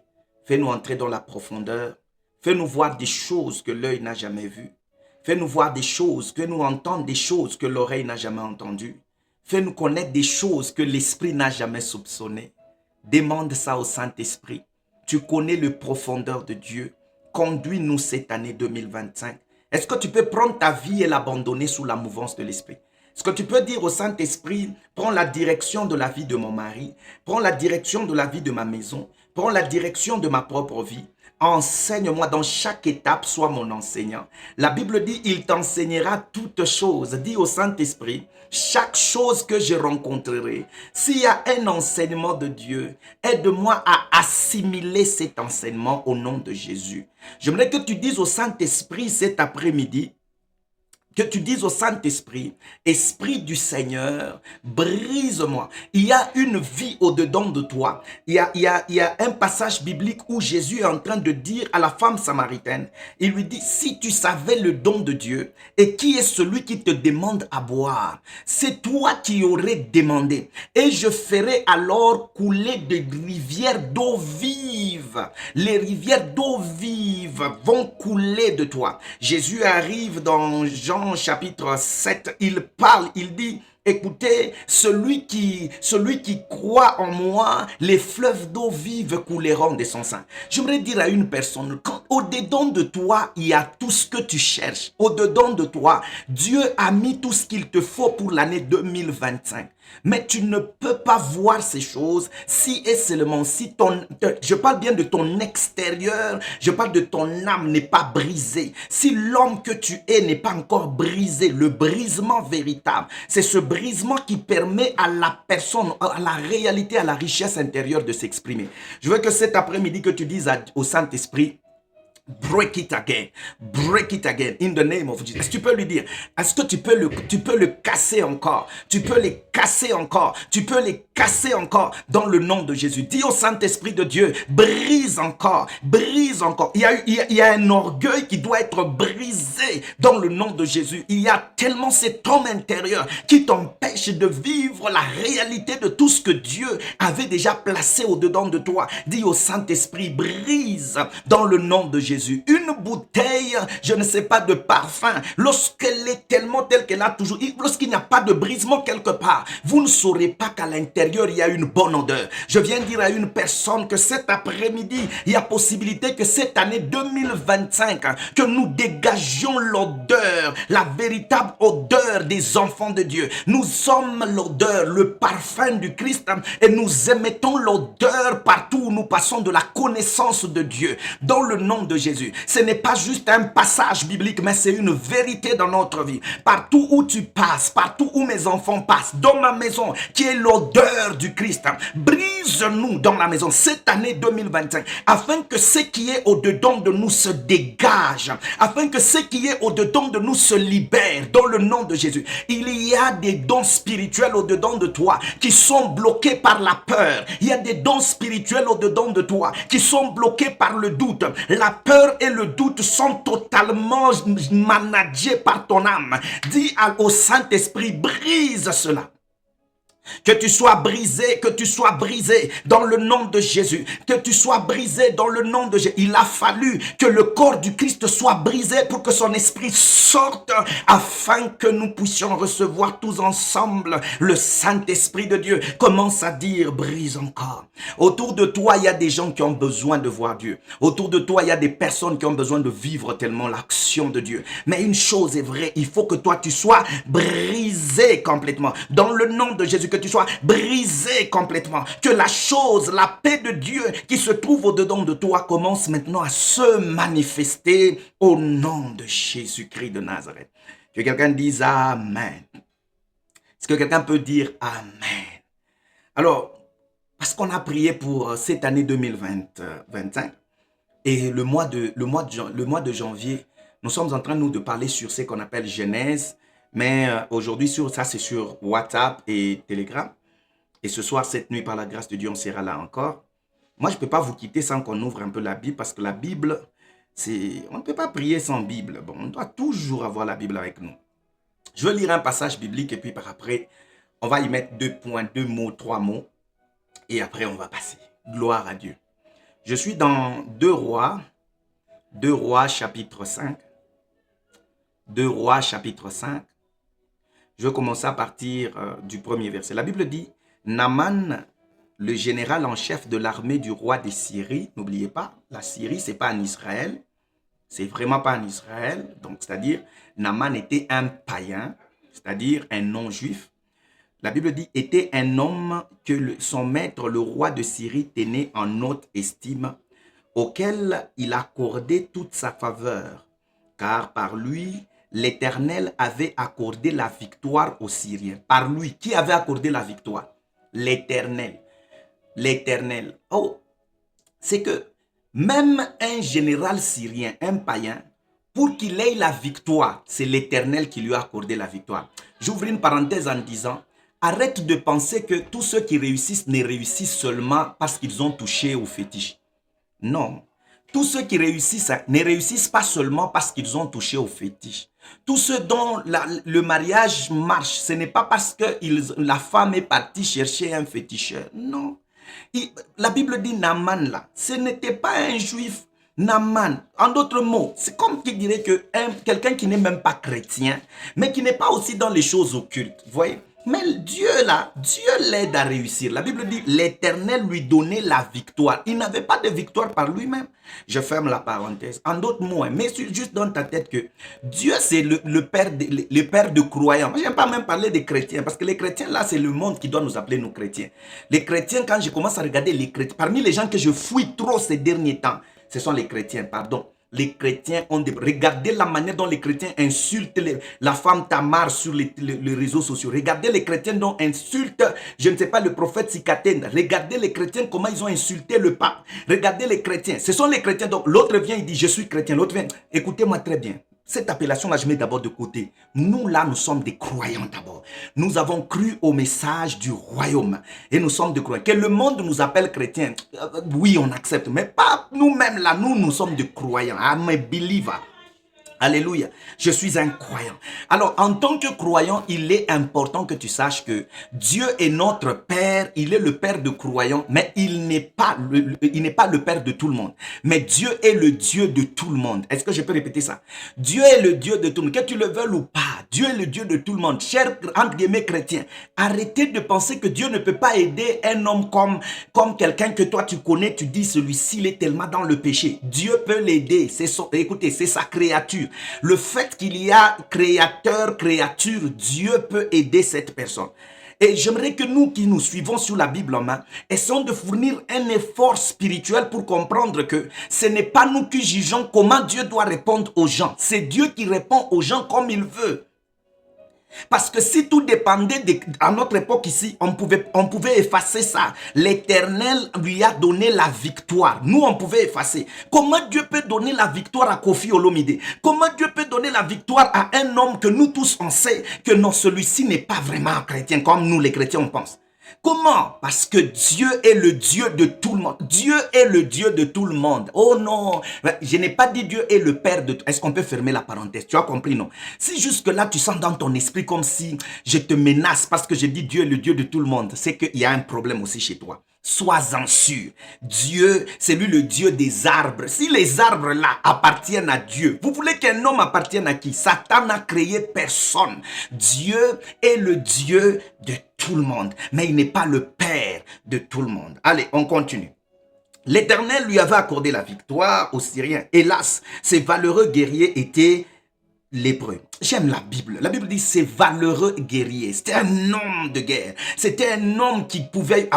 fais-nous entrer dans la profondeur, fais-nous voir des choses que l'œil n'a jamais vues, fais-nous voir des choses, fais-nous entendre des choses que l'oreille n'a jamais entendues, fais-nous connaître des choses que l'esprit n'a jamais soupçonnées. Demande ça au Saint-Esprit. Tu connais le profondeur de Dieu. Conduis-nous cette année 2025. Est-ce que tu peux prendre ta vie et l'abandonner sous la mouvance de l'Esprit? Est-ce que tu peux dire au Saint-Esprit, prends la direction de la vie de mon mari, prends la direction de la vie de ma maison, prends la direction de ma propre vie. Enseigne-moi dans chaque étape, sois mon enseignant. La Bible dit, il t'enseignera toutes choses. Dis au Saint-Esprit, chaque chose que je rencontrerai, s'il y a un enseignement de Dieu, aide-moi à assimiler cet enseignement au nom de Jésus. J'aimerais que tu dises au Saint-Esprit cet après-midi, que tu dises au Saint-Esprit, Esprit du Seigneur, brise-moi. Il y a une vie au-dedans de toi. Il y a un passage biblique où Jésus est en train de dire à la femme samaritaine, il lui dit, si tu savais le don de Dieu, et qui est celui qui te demande à boire, c'est toi qui aurais demandé, et je ferai alors couler des rivières d'eau vive. Les rivières d'eau vive vont couler de toi. Jésus arrive dans Jean chapitre 7, il parle, il dit, écoutez, celui qui croit en moi, les fleuves d'eau vive couleront de son sein. J'aimerais dire à une personne, quand au-dedans de toi, il y a tout ce que tu cherches. Au-dedans de toi, Dieu a mis tout ce qu'il te faut pour l'année 2025. Mais tu ne peux pas voir ces choses si et seulement si je parle bien de ton extérieur, je parle de ton âme n'est pas brisée. Si l'homme que tu es n'est pas encore brisé, le brisement véritable, c'est ce brisement qui permet à la personne, à la réalité, à la richesse intérieure de s'exprimer. Je veux que cet après-midi que tu dises au Saint-Esprit, break it again, in the name of Jesus. Tu peux lui dire, est-ce que tu peux le casser encore? Tu peux les casser encore. Tu peux les casser encore dans le nom de Jésus. Dis au Saint-Esprit de Dieu, brise encore, brise encore. Il y a un orgueil qui doit être brisé dans le nom de Jésus. Il y a tellement cet homme intérieur qui t'empêche de vivre la réalité de tout ce que Dieu avait déjà placé au-dedans de toi. Dis au Saint-Esprit, brise dans le nom de Jésus. Jésus. Une bouteille, je ne sais pas, de parfum, lorsqu'elle est tellement telle qu'elle a toujours, lorsqu'il n'y a pas de brisement quelque part, vous ne saurez pas qu'à l'intérieur, il y a une bonne odeur. Je viens dire à une personne que cet après-midi, il y a possibilité que cette année 2025, que nous dégagions l'odeur, la véritable odeur des enfants de Dieu. Nous sommes l'odeur, le parfum du Christ, et nous émettons l'odeur partout où nous passons de la connaissance de Dieu, dans le nom de Jésus. Ce n'est pas juste un passage biblique, mais c'est une vérité dans notre vie. Partout où tu passes, partout où mes enfants passent, dans ma maison, qui est l'odeur du Christ, brise-nous dans la maison cette année 2025, afin que ce qui est au-dedans de nous se dégage, afin que ce qui est au-dedans de nous se libère, dans le nom de Jésus. Il y a des dons spirituels au-dedans de toi qui sont bloqués par la peur. Il y a des dons spirituels au-dedans de toi qui sont bloqués par le doute. La peur et le doute sont totalement managés par ton âme. Dis au Saint-Esprit, brise cela. Que tu sois brisé dans le nom de Jésus. Que tu sois brisé dans le nom de Jésus. Il a fallu que le corps du Christ soit brisé pour que son esprit sorte, afin que nous puissions recevoir tous ensemble le Saint-Esprit de Dieu. Commence à dire, brise encore. Autour de toi, il y a des gens qui ont besoin de voir Dieu. Autour de toi, il y a des personnes qui ont besoin de vivre tellement l'action de Dieu. Mais une chose est vraie, il faut que toi, tu sois brisé complètement. Dans le nom de Jésus, que tu sois brisé complètement, que la chose, la paix de Dieu qui se trouve au-dedans de toi commence maintenant à se manifester au nom de Jésus-Christ de Nazareth. Que quelqu'un dise Amen. Est-ce que quelqu'un peut dire Amen? Alors, parce qu'on a prié pour cette année 2025 et le mois de janvier, nous sommes en train, nous, de parler sur ce qu'on appelle Genèse. Mais aujourd'hui, ça c'est sur WhatsApp et Telegram. Et ce soir, cette nuit, par la grâce de Dieu, on sera là encore. Moi, je ne peux pas vous quitter sans qu'on ouvre un peu la Bible, parce que la Bible, on ne peut pas prier sans Bible. Bon, on doit toujours avoir la Bible avec nous. Je veux lire un passage biblique et puis par après, on va y mettre 2 points, 2 mots, 3 mots. Et après, on va passer. Gloire à Dieu. Je suis dans 2 Rois chapitre 5. 2 Rois chapitre 5. Je vais commencer à partir du premier verset. La Bible dit, Naaman, le général en chef de l'armée du roi de Syrie, n'oubliez pas, la Syrie, ce n'est pas en Israël, c'est vraiment pas en Israël, donc c'est-à-dire, Naaman était un païen, c'est-à-dire un non-juif. La Bible dit, était un homme que son maître, le roi de Syrie, tenait en haute estime, auquel il accordait toute sa faveur, car par lui, l'Éternel avait accordé la victoire aux Syriens. Par lui, qui avait accordé la victoire? L'Éternel. L'Éternel. Oh, c'est que même un général syrien, un païen, pour qu'il ait la victoire, c'est l'Éternel qui lui a accordé la victoire. J'ouvre une parenthèse en disant, arrête de penser que tous ceux qui réussissent ne réussissent seulement parce qu'ils ont touché au fétiche. Non. Tous ceux qui réussissent ne réussissent pas seulement parce qu'ils ont touché au fétiche. Tous ceux dont le mariage marche, ce n'est pas parce que la femme est partie chercher un féticheur. Non. La Bible dit Naaman là, ce n'était pas un juif. Naaman, en d'autres mots, c'est comme qui dirait que quelqu'un qui n'est même pas chrétien, mais qui n'est pas aussi dans les choses occultes. Vous voyez? Mais Dieu là, Dieu l'aide à réussir. La Bible dit, l'Éternel lui donnait la victoire. Il n'avait pas de victoire par lui-même. Je ferme la parenthèse. En d'autres mots, mets juste dans ta tête que Dieu c'est le père de croyants. Moi, je n'aime pas même parler des chrétiens, parce que les chrétiens là, c'est le monde qui doit nous appeler nos chrétiens. Les chrétiens, quand je commence à regarder les chrétiens, parmi les gens que je fouille trop ces derniers temps, ce sont les chrétiens, pardon. Les chrétiens ont des... Regardez la manière dont les chrétiens insultent la femme Tamar sur les réseaux sociaux. Regardez les chrétiens dont insultent, je ne sais pas, le prophète Sikatène. Regardez les chrétiens, comment ils ont insulté le pape. Regardez les chrétiens. Ce sont les chrétiens. Donc l'autre vient, il dit, je suis chrétien. L'autre vient, écoutez-moi très bien. Cette appellation-là, je mets d'abord de côté. Nous, là, nous sommes des croyants d'abord. Nous avons cru au message du royaume. Et nous sommes des croyants. Que le monde nous appelle chrétiens, oui, on accepte. Mais pas nous-mêmes, là, nous sommes des croyants. I'm a believer. Alléluia. Je suis un croyant. Alors, en tant que croyant, il est important que tu saches que Dieu est notre Père. Il est le Père de croyants, mais il n'est pas le Père de tout le monde. Mais Dieu est le Dieu de tout le monde. Est-ce que je peux répéter ça? Dieu est le Dieu de tout le monde. Que tu le veuilles ou pas, Dieu est le Dieu de tout le monde. Chers, entre guillemets, chrétiens, arrêtez de penser que Dieu ne peut pas aider un homme comme quelqu'un que toi tu connais. Tu dis, celui-ci, il est tellement dans le péché. Dieu peut l'aider. Écoutez, c'est sa créature. Le fait qu'il y a créateur, créature, Dieu peut aider cette personne. Et j'aimerais que nous qui nous suivons sur la Bible en main, essayons de fournir un effort spirituel pour comprendre que ce n'est pas nous qui jugeons comment Dieu doit répondre aux gens. C'est Dieu qui répond aux gens comme il veut. Parce que si tout dépendait à notre époque ici, on pouvait effacer ça. L'Éternel lui a donné la victoire. Nous, on pouvait effacer. Comment Dieu peut donner la victoire à Kofi Olomide? Comment Dieu peut donner la victoire à un homme que nous tous on sait que non, celui-ci n'est pas vraiment chrétien comme nous les chrétiens on pense? Comment? Parce que Dieu est le Dieu de tout le monde. Dieu est le Dieu de tout le monde. Oh non, je n'ai pas dit Dieu est le Père de tout. Est-ce qu'on peut fermer la parenthèse? Tu as compris, non? Si jusque-là, tu sens dans ton esprit comme si je te menace parce que je dis Dieu est le Dieu de tout le monde, c'est qu'il y a un problème aussi chez toi. Sois-en sûr. Dieu, c'est lui le Dieu des arbres. Si les arbres là appartiennent à Dieu, vous voulez qu'un homme appartienne à qui? Satan n'a créé personne. Dieu est le Dieu de tout le monde, mais il n'est pas le Père de tout le monde. Allez, on continue. L'Éternel lui avait accordé la victoire aux Syriens. Hélas, ces valeureux guerriers étaient lépreux. J'aime la Bible. La Bible dit ces valeureux guerriers. C'était un homme de guerre. C'était un homme qui pouvait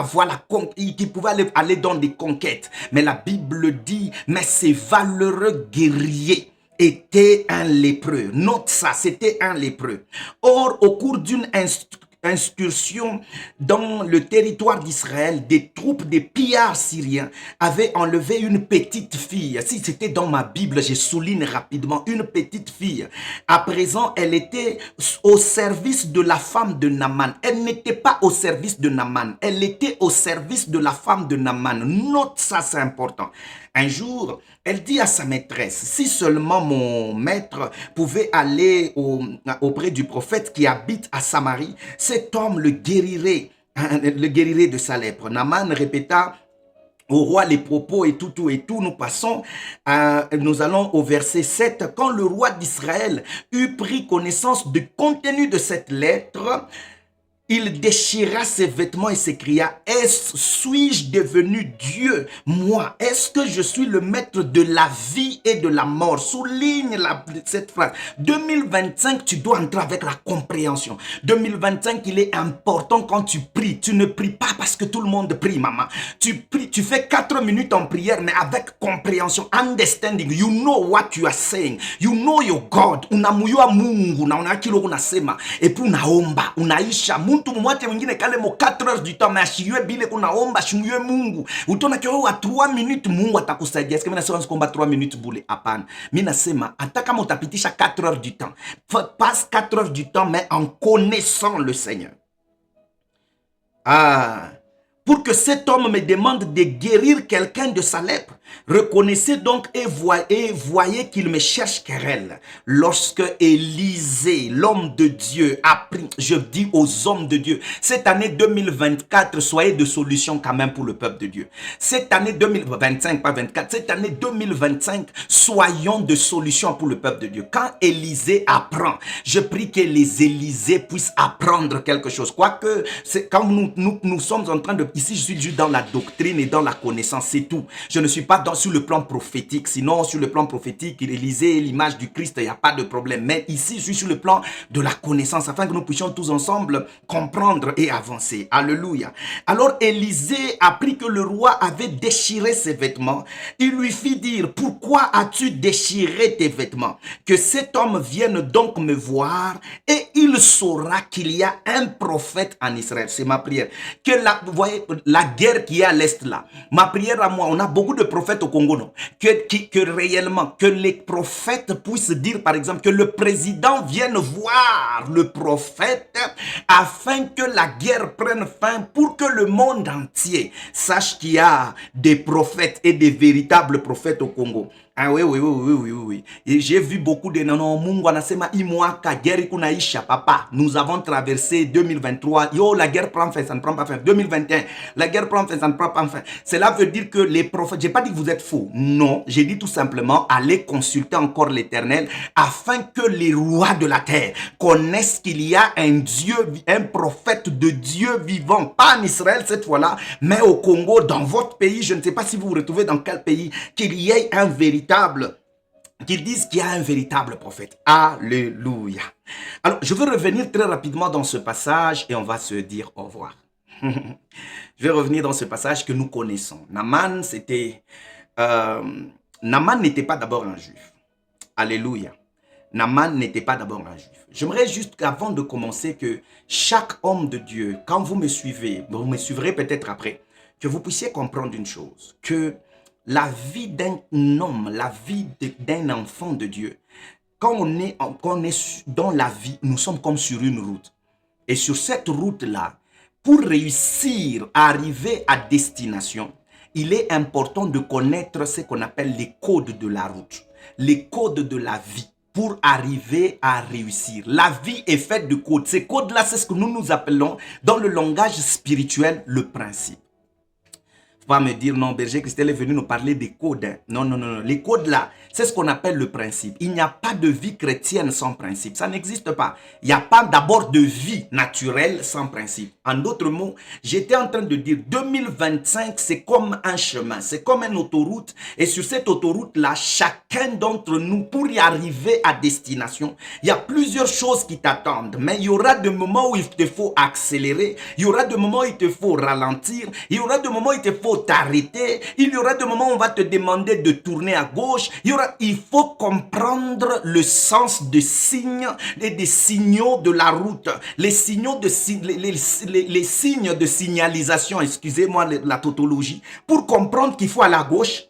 aller dans des conquêtes. Mais la Bible dit, mais ces valeureux guerriers étaient un lépreux. Note ça, c'était un lépreux. Or, au cours d'une incursion dans le territoire d'Israël, des troupes des pillards syriens avaient enlevé une petite fille. Si c'était dans ma Bible, je souligne rapidement, une petite fille. À présent, elle était au service de la femme de Naaman. Elle n'était pas au service de Naaman, elle était au service de la femme de Naaman. Note ça, c'est important. Un jour, elle dit à sa maîtresse, si seulement mon maître pouvait aller auprès du prophète qui habite à Samarie, cet homme le guérirait de sa lèpre. Naaman répéta au roi les propos et tout. Nous allons au verset 7. Quand le roi d'Israël eut pris connaissance du contenu de cette lettre, il déchira ses vêtements et s'écria, suis-je devenu Dieu, moi? Est-ce que je suis le maître de la vie et de la mort? Souligne cette phrase. 2025, tu dois entrer avec la compréhension. 2025, il est important quand tu pries. Tu ne pries pas parce que tout le monde prie, maman. Tu pries, tu fais 4 minutes en prière, mais avec compréhension, understanding. You know what you are saying. You know your God. Unamuyua Mungu, na unakilo unasema. Et puis unaomba, unaisha. Mtu mwate mwingine kale mo 4 heures du temps, mais ashiwe bile kunaomba, shimuywe Mungu. Utona kio wa 3 minutes Mungu atakusaidia. Est-ce que mina sema sikomba 3 minutes bule? Hapana. Mina sema, hata kama utapitisha 4 heures du temps, passe 4 heures du temps, mais en connaissant le Seigneur. Pour que cet homme me demande de guérir quelqu'un de sa lèpre. Reconnaissez donc et voyez qu'il me cherche querelle. Lorsque Élisée, l'homme de Dieu, a pris, je dis aux hommes de Dieu, cette année 2024, soyez de solution quand même pour le peuple de Dieu. Cette année 2025, pas 24, cette année 2025, soyons de solution pour le peuple de Dieu. Quand Élisée apprend, je prie que les Élysées puissent apprendre quelque chose. Quoique, quand nous sommes en train de... Ici, je suis juste dans la doctrine et dans la connaissance, c'est tout. Je ne suis pas sur le plan prophétique. Sinon, sur le plan prophétique, Élisée est l'image du Christ, il n'y a pas de problème. Mais ici, je suis sur le plan de la connaissance, afin que nous puissions tous ensemble comprendre et avancer. Alléluia. Alors, Élisée apprit que le roi avait déchiré ses vêtements. Il lui fit dire, pourquoi as-tu déchiré tes vêtements? Que cet homme vienne donc me voir et il saura qu'il y a un prophète en Israël. C'est ma prière. Que vous voyez, la guerre qui est à l'est là, ma prière à moi, on a beaucoup de prophètes au Congo, non? Que réellement, que les prophètes puissent dire, par exemple, que le président vienne voir le prophète afin que la guerre prenne fin, pour que le monde entier sache qu'il y a des prophètes et des véritables prophètes au Congo. Ah oui, oui, oui, oui, oui, oui, oui. Et j'ai vu beaucoup de nanon, Mungu anasema imwaka guerre kunaisha papa. Nous avons traversé 2023. Yo, la guerre prend fin, ça ne prend pas fin. 2021, la guerre prend fin, ça ne prend pas fin. Cela veut dire que les prophètes, j'ai pas dit que vous êtes faux. Non, j'ai dit tout simplement, allez consulter encore l'Éternel afin que les rois de la terre connaissent qu'il y a un Dieu, un prophète de Dieu vivant. Pas en Israël cette fois-là, mais au Congo, dans votre pays. Je ne sais pas si vous vous retrouvez dans quel pays, qu'il y ait un véritable, qu'ils disent qu'il y a un véritable prophète. Alléluia. Alors, je veux revenir très rapidement dans ce passage et on va se dire au revoir. Je vais revenir dans ce passage que nous connaissons. Naaman, Naaman n'était pas d'abord un juif. Alléluia. Naaman n'était pas d'abord un juif. J'aimerais juste, avant de commencer, que chaque homme de Dieu, quand vous me suivez, vous me suivrez peut-être après, que vous puissiez comprendre une chose, que la vie d'un homme, la vie d'un enfant de Dieu, quand on est dans la vie, nous sommes comme sur une route. Et sur cette route-là, pour réussir à arriver à destination, il est important de connaître ce qu'on appelle les codes de la route, les codes de la vie, pour arriver à réussir. La vie est faite de codes. Ces codes-là, c'est ce que nous appelons dans le langage spirituel le principe. Va me dire, non, Berger Christelle est venu nous parler des codes. Hein. Non, non, non, non. Les codes là, c'est ce qu'on appelle le principe. Il n'y a pas de vie chrétienne sans principe. Ça n'existe pas. Il n'y a pas d'abord de vie naturelle sans principe. En d'autres mots, j'étais en train de dire 2025, c'est comme un chemin, c'est comme une autoroute. Et sur cette autoroute-là, chacun d'entre nous, pour y arriver à destination, il y a plusieurs choses qui t'attendent. Mais il y aura des moments où il te faut accélérer. Il y aura des moments où il te faut ralentir. Il y aura des moments où il te faut t'arrêter. Il y aura des moments où on va te demander de tourner à gauche. Il faut comprendre le sens des signes et des signaux de la route. Les signaux de les signes de signalisation, excusez-moi la tautologie, pour comprendre qu'il faut aller à gauche,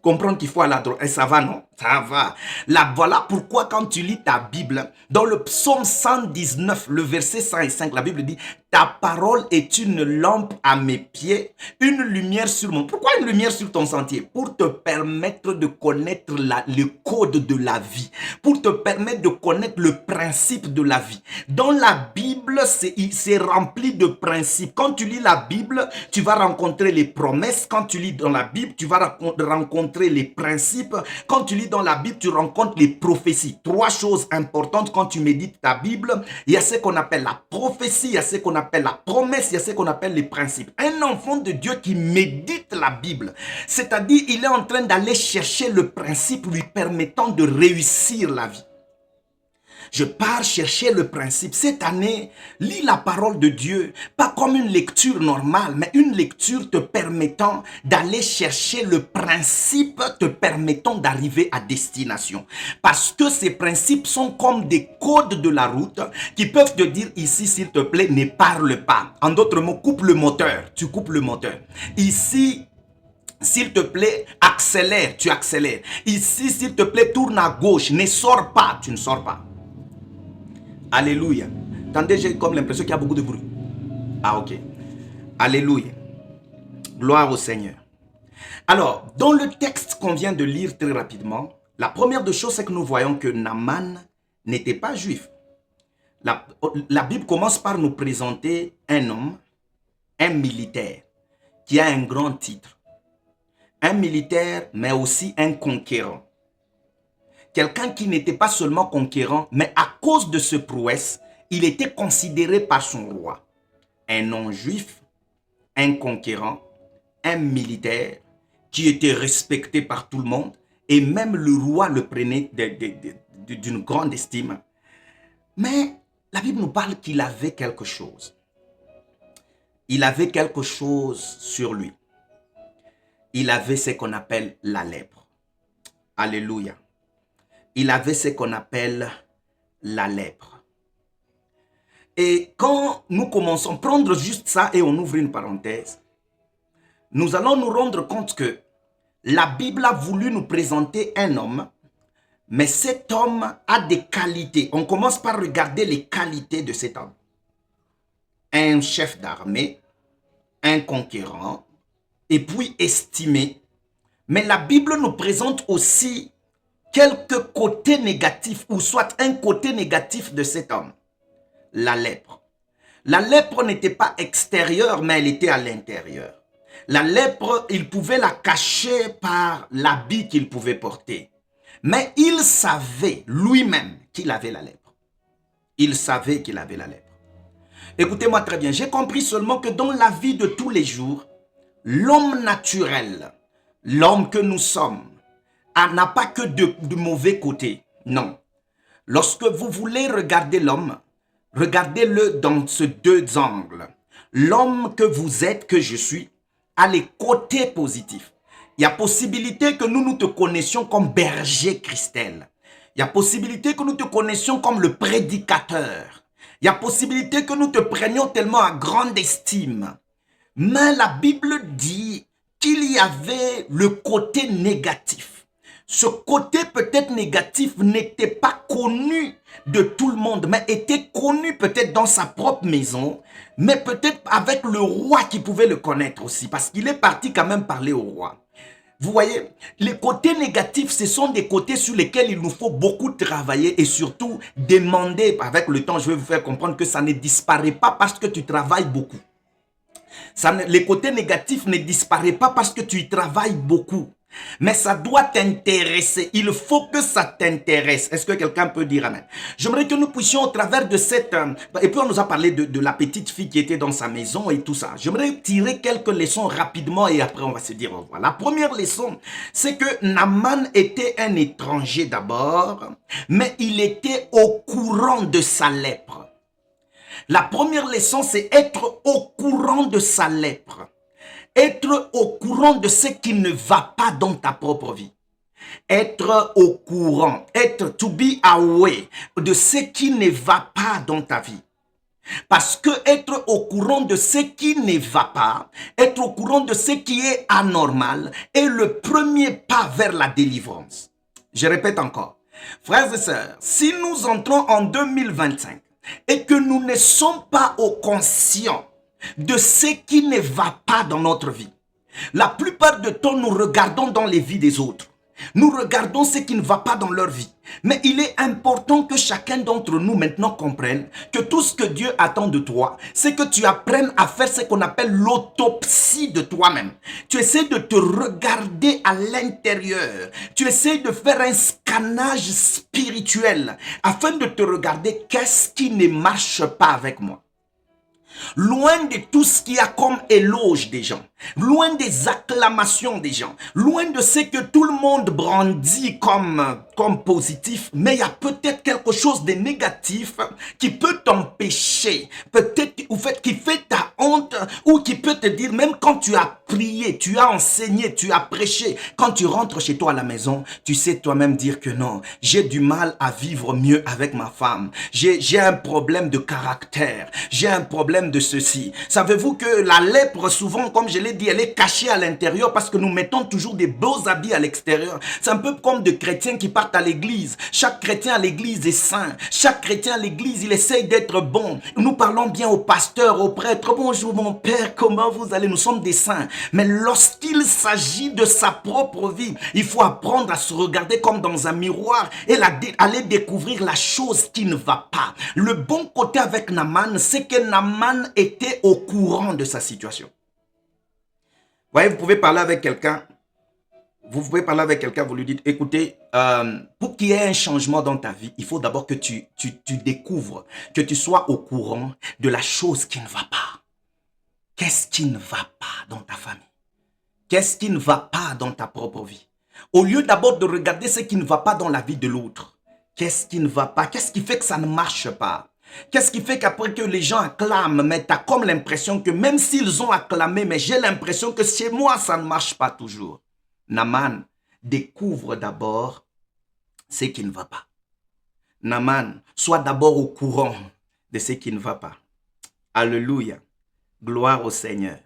comprendre qu'il faut aller à droite. Et ça va, non? Ça va. Là, voilà pourquoi quand tu lis ta Bible, dans le psaume 119, le verset 105, la Bible dit « Ta parole est une lampe à mes pieds, une lumière sur mon... » Pourquoi une lumière sur ton sentier? Pour te permettre de connaître le code de la vie, pour te permettre de connaître le principe de la vie. Dans la Bible, c'est rempli de principes. Quand tu lis la Bible, tu vas rencontrer les promesses. Quand tu lis dans la Bible, tu vas rencontrer les principes. Quand tu lis dans la Bible, tu rencontres les prophéties. Trois choses importantes quand tu médites ta Bible. Il y a ce qu'on appelle la prophétie, il y a ce qu'on appelle la promesse, il y a ce qu'on appelle les principes. Un enfant de Dieu qui médite la Bible, c'est-à-dire il est en train d'aller chercher le principe lui permettant de réussir la vie. Je pars chercher le principe. Cette année, lis la parole de Dieu, pas comme une lecture normale, mais une lecture te permettant d'aller chercher le principe, te permettant d'arriver à destination. Parce que ces principes sont comme des codes de la route qui peuvent te dire ici, s'il te plaît, ne parle pas. En d'autres mots, coupe le moteur. Tu coupes le moteur. Ici, s'il te plaît, accélère, tu accélères. Ici, s'il te plaît, tourne à gauche, ne sors pas, tu ne sors pas. Alléluia. Attendez, j'ai comme l'impression qu'il y a beaucoup de bruit. Ah, ok. Alléluia. Gloire au Seigneur. Alors, dans le texte qu'on vient de lire très rapidement, la première des choses, c'est que nous voyons que Naaman n'était pas juif. La Bible commence par nous présenter un homme, un militaire, qui a un grand titre. Un militaire, mais aussi un conquérant. Quelqu'un qui n'était pas seulement conquérant, mais à cause de ce prouesse, il était considéré par son roi. Un non-juif, un conquérant, un militaire qui était respecté par tout le monde et même le roi le prenait d'une grande estime. Mais la Bible nous parle qu'il avait quelque chose. Il avait quelque chose sur lui. Il avait ce qu'on appelle la lèpre. Alléluia. Il avait ce qu'on appelle la lèpre. Et quand nous commençons à prendre juste ça et on ouvre une parenthèse, nous allons nous rendre compte que la Bible a voulu nous présenter un homme, mais cet homme a des qualités. On commence par regarder les qualités de cet homme. un chef d'armée, un conquérant, et puis estimé. Mais la Bible nous présente aussi quelques côtés négatifs, ou soit un côté négatif de cet homme. La lèpre. La lèpre n'était pas extérieure, mais elle était à l'intérieur. La lèpre, il pouvait la cacher par l'habit qu'il pouvait porter. Mais il savait lui-même qu'il avait la lèpre. Il savait qu'il avait la lèpre. Écoutez-moi très bien, j'ai compris seulement que dans la vie de tous les jours, l'homme naturel, l'homme que nous sommes, n'a pas que de mauvais côtés. Non. Lorsque vous voulez regarder l'homme, regardez-le dans ces deux angles. L'homme que vous êtes, que je suis, a les côtés positifs. Il y a possibilité que nous te connaissions comme berger Christelle. Il y a possibilité que nous te connaissions comme le prédicateur. Il y a possibilité que nous te prenions tellement à grande estime. Mais la Bible dit qu'il y avait le côté négatif. Ce côté peut-être négatif n'était pas connu de tout le monde, mais était connu peut-être dans sa propre maison, mais peut-être avec le roi qui pouvait le connaître aussi, parce qu'il est parti quand même parler au roi. Vous voyez, les côtés négatifs, ce sont des côtés sur lesquels il nous faut beaucoup travailler et surtout demander. Avec le temps, je vais vous faire comprendre que ça ne disparaît pas parce que tu travailles beaucoup. Les côtés négatifs ne disparaissent pas parce que tu y travailles beaucoup. Mais ça doit t'intéresser. Il faut que ça t'intéresse. Est-ce que quelqu'un peut dire amen? J'aimerais que nous puissions au travers de cette... Et puis on nous a parlé de la petite fille qui était dans sa maison et tout ça. J'aimerais tirer quelques leçons rapidement et après on va se dire au revoir. La première leçon, c'est que Naaman était un étranger d'abord, mais il était au courant de sa lèpre. La première leçon, c'est être au courant de sa lèpre. Être au courant de ce qui ne va pas dans ta propre vie. Être au courant, to be aware de ce qui ne va pas dans ta vie. Parce que être au courant de ce qui ne va pas, être au courant de ce qui est anormal est le premier pas vers la délivrance. Je répète encore. Frères et sœurs, si nous entrons en 2025 et que nous ne sommes pas au conscient de ce qui ne va pas dans notre vie. La plupart du temps, nous regardons dans les vies des autres. Nous regardons ce qui ne va pas dans leur vie. Mais il est important que chacun d'entre nous maintenant comprenne que tout ce que Dieu attend de toi, c'est que tu apprennes à faire ce qu'on appelle l'autopsie de toi-même. Tu essaies de te regarder à l'intérieur. Tu essaies de faire un scannage spirituel afin de te regarder qu'est-ce qui ne marche pas avec moi. Loin de tout ce qu'il y a comme éloge des gens, loin des acclamations des gens, loin de ce que tout le monde brandit comme positif, mais il y a peut-être quelque chose de négatif qui peut t'empêcher, peut-être ou fait, qui fait ta honte, ou qui peut te dire, même quand tu as prié, tu as enseigné, tu as prêché, quand tu rentres chez toi à la maison, tu sais toi-même dire que non, j'ai du mal à vivre mieux avec ma femme, j'ai un problème de caractère, j'ai un problème de ceci. Savez-vous que la lèpre, souvent, comme je l'ai dit, elle est cachée à l'intérieur parce que nous mettons toujours des beaux habits à l'extérieur. C'est un peu comme des chrétiens qui partent à l'église. Chaque chrétien à l'église est saint. Chaque chrétien à l'église, il essaye d'être bon. Nous parlons bien au pasteur, au prêtre. Bonjour mon père, comment vous allez? Nous sommes des saints. Mais lorsqu'il s'agit de sa propre vie, il faut apprendre à se regarder comme dans un miroir et aller découvrir la chose qui ne va pas. Le bon côté avec Naaman, c'est que Naaman était au courant de sa situation. Vous voyez, vous pouvez parler avec quelqu'un, vous lui dites, écoutez, pour qu'il y ait un changement dans ta vie, il faut d'abord que tu découvres, que tu sois au courant de la chose qui ne va pas. Qu'est-ce qui ne va pas dans ta famille? Qu'est-ce qui ne va pas dans ta propre vie? Au lieu d'abord de regarder ce qui ne va pas dans la vie de l'autre, qu'est-ce qui ne va pas? Qu'est-ce qui fait que ça ne marche pas? Qu'est-ce qui fait qu'après que les gens acclament, mais tu as comme l'impression que même s'ils ont acclamé, mais j'ai l'impression que chez moi, ça ne marche pas toujours. Naaman découvre d'abord ce qui ne va pas. Naaman, sois d'abord au courant de ce qui ne va pas. Alléluia. Gloire au Seigneur.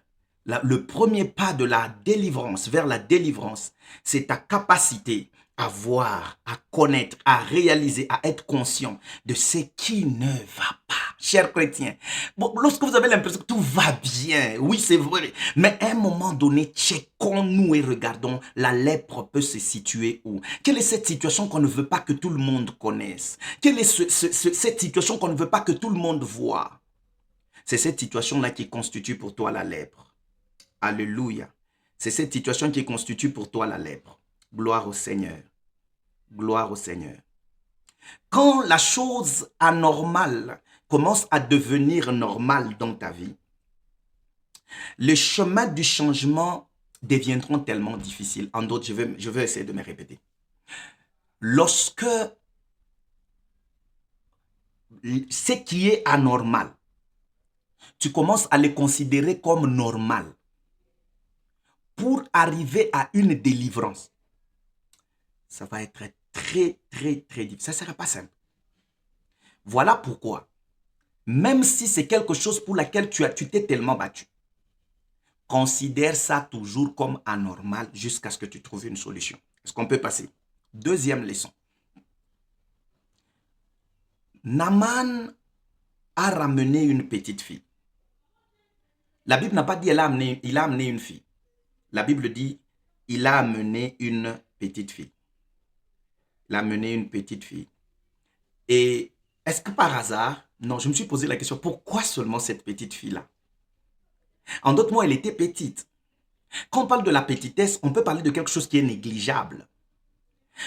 Le premier pas de la délivrance, vers la délivrance, c'est ta capacité à voir, à connaître, à réaliser, à être conscient de ce qui ne va pas. chers chrétiens. Bon, lorsque vous avez l'impression que tout va bien, oui, c'est vrai. Mais à un moment donné, checkons-nous et regardons, la lèpre peut se situer où? Quelle est cette situation qu'on ne veut pas que tout le monde connaisse? Quelle est cette situation qu'on ne veut pas que tout le monde voit? C'est cette situation-là qui constitue pour toi la lèpre. Alléluia. C'est cette situation qui constitue pour toi la lèpre. Gloire au Seigneur. Gloire au Seigneur. Quand la chose anormale commence à devenir normale dans ta vie, les chemins du changement deviendront tellement difficiles. En d'autres, je vais essayer de me répéter. Lorsque ce qui est anormal, tu commences à les considérer comme normal pour arriver à une délivrance, ça va être très difficile. Ça ne sera pas simple. Voilà pourquoi, même si c'est quelque chose pour laquelle tu t'es tellement battu, considère ça toujours comme anormal jusqu'à ce que tu trouves une solution. Est-ce qu'on peut passer? Deuxième leçon. Naaman a ramené une petite fille. La Bible n'a pas dit il a amené une fille. La Bible dit il a amené une petite fille. Il a amené une petite fille. Et est-ce que par hasard, non, je me suis posé la question, pourquoi seulement cette petite fille-là? En d'autres mots, elle était petite. Quand on parle de la petitesse, on peut parler de quelque chose qui est négligeable.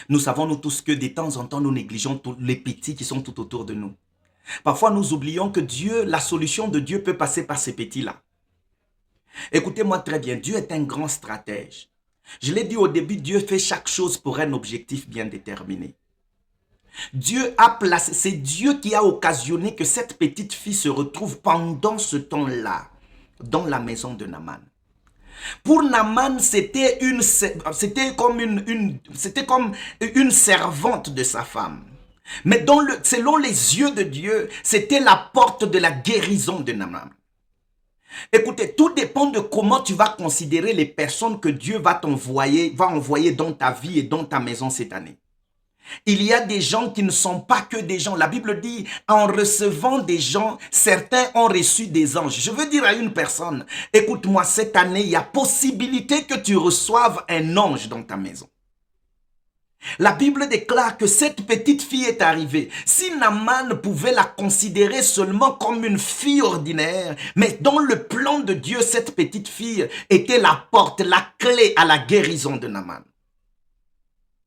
Nous savons, nous tous, que de temps en temps, nous négligeons tous les petits qui sont tout autour de nous. Parfois, nous oublions que Dieu, la solution de Dieu peut passer par ces petits-là. Écoutez-moi très bien, Dieu est un grand stratège. Je l'ai dit au début, Dieu fait chaque chose pour un objectif bien déterminé. Dieu a placé, c'est Dieu qui a occasionné que cette petite fille se retrouve pendant ce temps-là dans la maison de Naaman. Pour Naaman, c'était comme une servante de sa femme. Mais selon les yeux de Dieu, c'était la porte de la guérison de Naaman. Écoutez, tout dépend de comment tu vas considérer les personnes que Dieu va envoyer dans ta vie et dans ta maison cette année. Il y a des gens qui ne sont pas que des gens. La Bible dit, en recevant des gens, certains ont reçu des anges. Je veux dire à une personne, écoute-moi, cette année, il y a possibilité que tu reçoives un ange dans ta maison. La Bible déclare que cette petite fille est arrivée. Si Naaman pouvait la considérer seulement comme une fille ordinaire, mais dans le plan de Dieu, cette petite fille était la porte, la clé à la guérison de Naaman.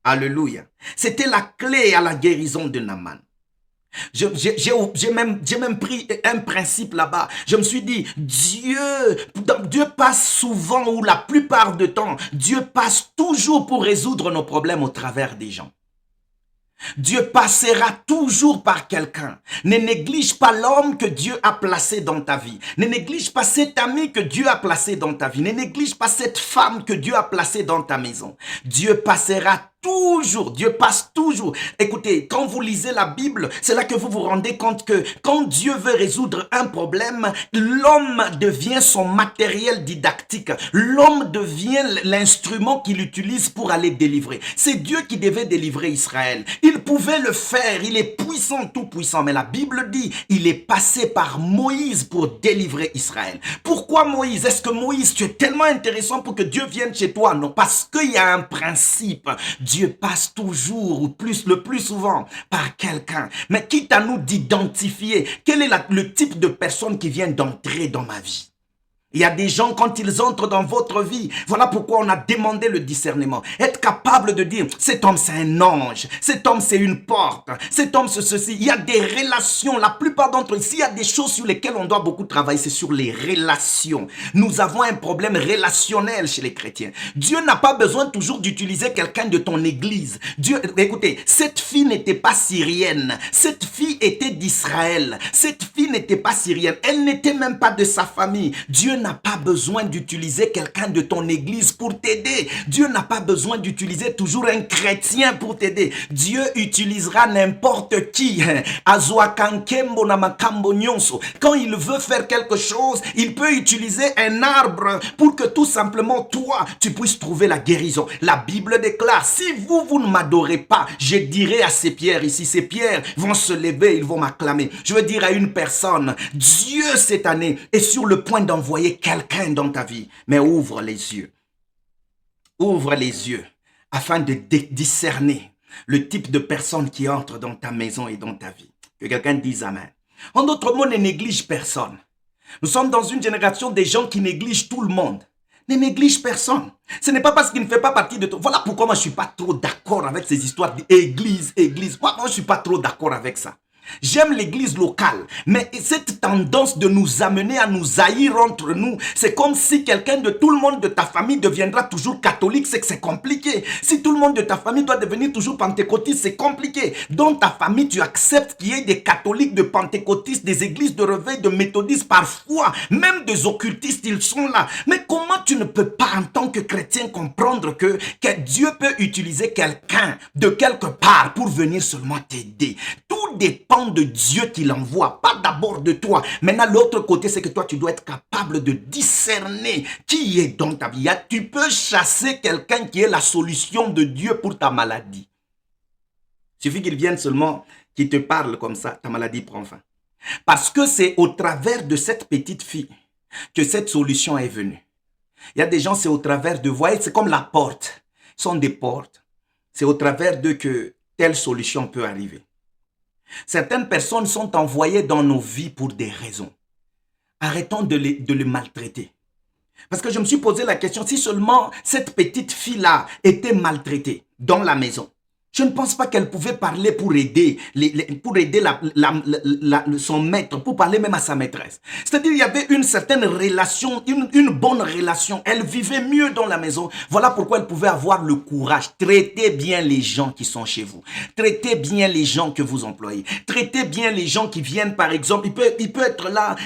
Alléluia. C'était la clé à la guérison de Naaman. J'ai même pris un principe là-bas. Je me suis dit, Dieu passe souvent, ou la plupart du temps, Dieu passe toujours pour résoudre nos problèmes au travers des gens. Dieu passera toujours par quelqu'un. Ne néglige pas l'homme que Dieu a placé dans ta vie. Ne néglige pas cet ami que Dieu a placé dans ta vie. Ne néglige pas cette femme que Dieu a placée dans ta maison. Dieu passera toujours, Dieu passe toujours. Écoutez, quand vous lisez la Bible, c'est là que vous vous rendez compte que quand Dieu veut résoudre un problème, l'homme devient son matériel didactique. L'homme devient l'instrument qu'il utilise pour aller délivrer. C'est Dieu qui devait délivrer Israël. Il pouvait le faire, il est puissant, tout puissant. Mais la Bible dit, il est passé par Moïse pour délivrer Israël. Pourquoi Moïse? Est-ce que Moïse, tu es tellement intéressant pour que Dieu vienne chez toi? Non, parce qu'il y a un principe. Dieu passe toujours, ou le plus souvent, par quelqu'un. Mais quitte à nous d'identifier quel est le type de personne qui vient d'entrer dans ma vie. Il y a des gens, quand ils entrent dans votre vie, voilà pourquoi on a demandé le discernement. Être capable de dire, cet homme c'est un ange, cet homme c'est une porte, cet homme c'est ceci. Il y a des relations, la plupart d'entre eux, s'il y a des choses sur lesquelles on doit beaucoup travailler, c'est sur les relations. Nous avons un problème relationnel chez les chrétiens. Dieu n'a pas besoin toujours d'utiliser quelqu'un de ton église. Dieu, écoutez, cette fille n'était pas syrienne, cette fille était d'Israël, cette fille n'était pas syrienne, elle n'était même pas de sa famille. Dieu n'a pas besoin d'utiliser quelqu'un de ton église pour t'aider. Dieu n'a pas besoin d'utiliser toujours un chrétien pour t'aider. Dieu utilisera n'importe qui. Quand il veut faire quelque chose, il peut utiliser un arbre pour que tout simplement toi, tu puisses trouver la guérison. La Bible déclare, si vous ne m'adorez pas, je dirai à ces pierres ici, ces pierres vont se lever, ils vont m'acclamer. Je veux dire à une personne, Dieu cette année est sur le point d'envoyer quelqu'un dans ta vie, mais ouvre les yeux. Ouvre les yeux afin de discerner le type de personne qui entre dans ta maison et dans ta vie. Que quelqu'un dise Amen. En d'autres mots, ne néglige personne. Nous sommes dans une génération des gens qui négligent tout le monde. Ne néglige personne. Ce n'est pas parce qu'il ne fait pas partie de toi. Voilà pourquoi moi je ne suis pas trop d'accord avec ces histoires d'église, église. Moi je ne suis pas trop d'accord avec ça. J'aime l'église locale, mais cette tendance de nous amener à nous haïr entre nous, c'est comme si quelqu'un de tout le monde de ta famille deviendra toujours catholique, c'est que c'est compliqué. Si tout le monde de ta famille doit devenir toujours pentecôtiste, c'est compliqué. Dans ta famille, tu acceptes qu'il y ait des catholiques, de pentecôtistes, des églises de réveil, de méthodistes, parfois, même des occultistes, ils sont là. Mais comment tu ne peux pas, en tant que chrétien, comprendre que Dieu peut utiliser quelqu'un de quelque part pour venir seulement t'aider? Tout dépend de Dieu qui l'envoie, pas d'abord de toi. Maintenant, l'autre côté, c'est que toi, tu dois être capable de discerner qui est dans ta vie. Tu peux chasser quelqu'un qui est la solution de Dieu pour ta maladie. Il suffit qu'il vienne seulement, qu'il te parle comme ça, ta maladie prend fin. Parce que c'est au travers de cette petite fille que cette solution est venue. Il y a des gens, c'est au travers de, vous voyez, c'est comme la porte. Ce sont des portes. C'est au travers d'eux que telle solution peut arriver. Certaines personnes sont envoyées dans nos vies pour des raisons. Arrêtons de les maltraiter. Parce que je me suis posé la question, si seulement cette petite fille-là était maltraitée dans la maison, je ne pense pas qu'elle pouvait parler pour aider, son maître, pour parler même à sa maîtresse. C'est-à-dire il y avait une certaine relation, une bonne relation. Elle vivait mieux dans la maison. Voilà pourquoi elle pouvait avoir le courage. Traitez bien les gens qui sont chez vous. Traitez bien les gens que vous employez. Traitez bien les gens qui viennent, par exemple. Il peut être là,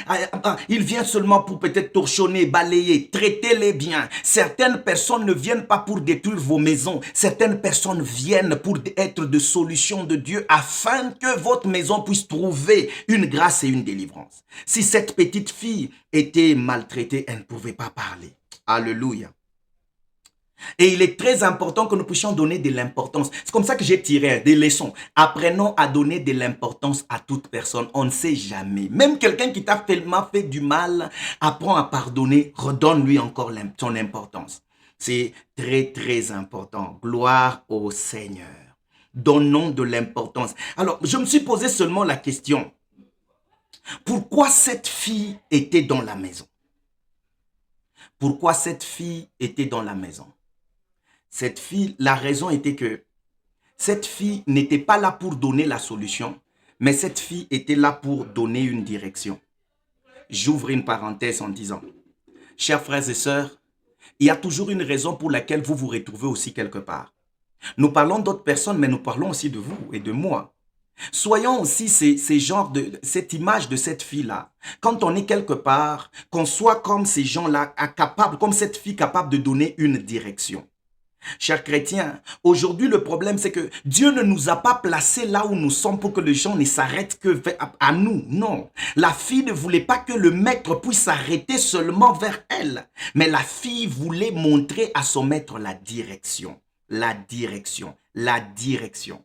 il vient seulement pour peut-être torchonner, balayer. Traitez-les bien. Certaines personnes ne viennent pas pour détruire vos maisons. Certaines personnes viennent pour être de solution de Dieu afin que votre maison puisse trouver une grâce et une délivrance. Si cette petite fille était maltraitée, elle ne pouvait pas parler. Alléluia. Et il est très important que nous puissions donner de l'importance. C'est comme ça que j'ai tiré des leçons. Apprenons à donner de l'importance à toute personne. On ne sait jamais. Même quelqu'un qui t'a tellement fait du mal, apprends à pardonner, redonne-lui encore son importance. C'est très, très important. Gloire au Seigneur. Donnons de l'importance. Alors, je me suis posé seulement la question. Pourquoi cette fille était dans la maison? Pourquoi cette fille était dans la maison? Cette fille, la raison était que cette fille n'était pas là pour donner la solution, mais cette fille était là pour donner une direction. J'ouvre une parenthèse en disant, chers frères et sœurs, il y a toujours une raison pour laquelle vous vous retrouvez aussi quelque part. Nous parlons d'autres personnes, mais nous parlons aussi de vous et de moi. Soyons aussi cette image de cette fille-là. Quand on est quelque part, qu'on soit comme ces gens-là, comme cette fille capable de donner une direction. Chers chrétiens, aujourd'hui le problème c'est que Dieu ne nous a pas placés là où nous sommes pour que les gens ne s'arrêtent que à nous. Non, la fille ne voulait pas que le maître puisse s'arrêter seulement vers elle. Mais la fille voulait montrer à son maître la direction. La direction, la direction.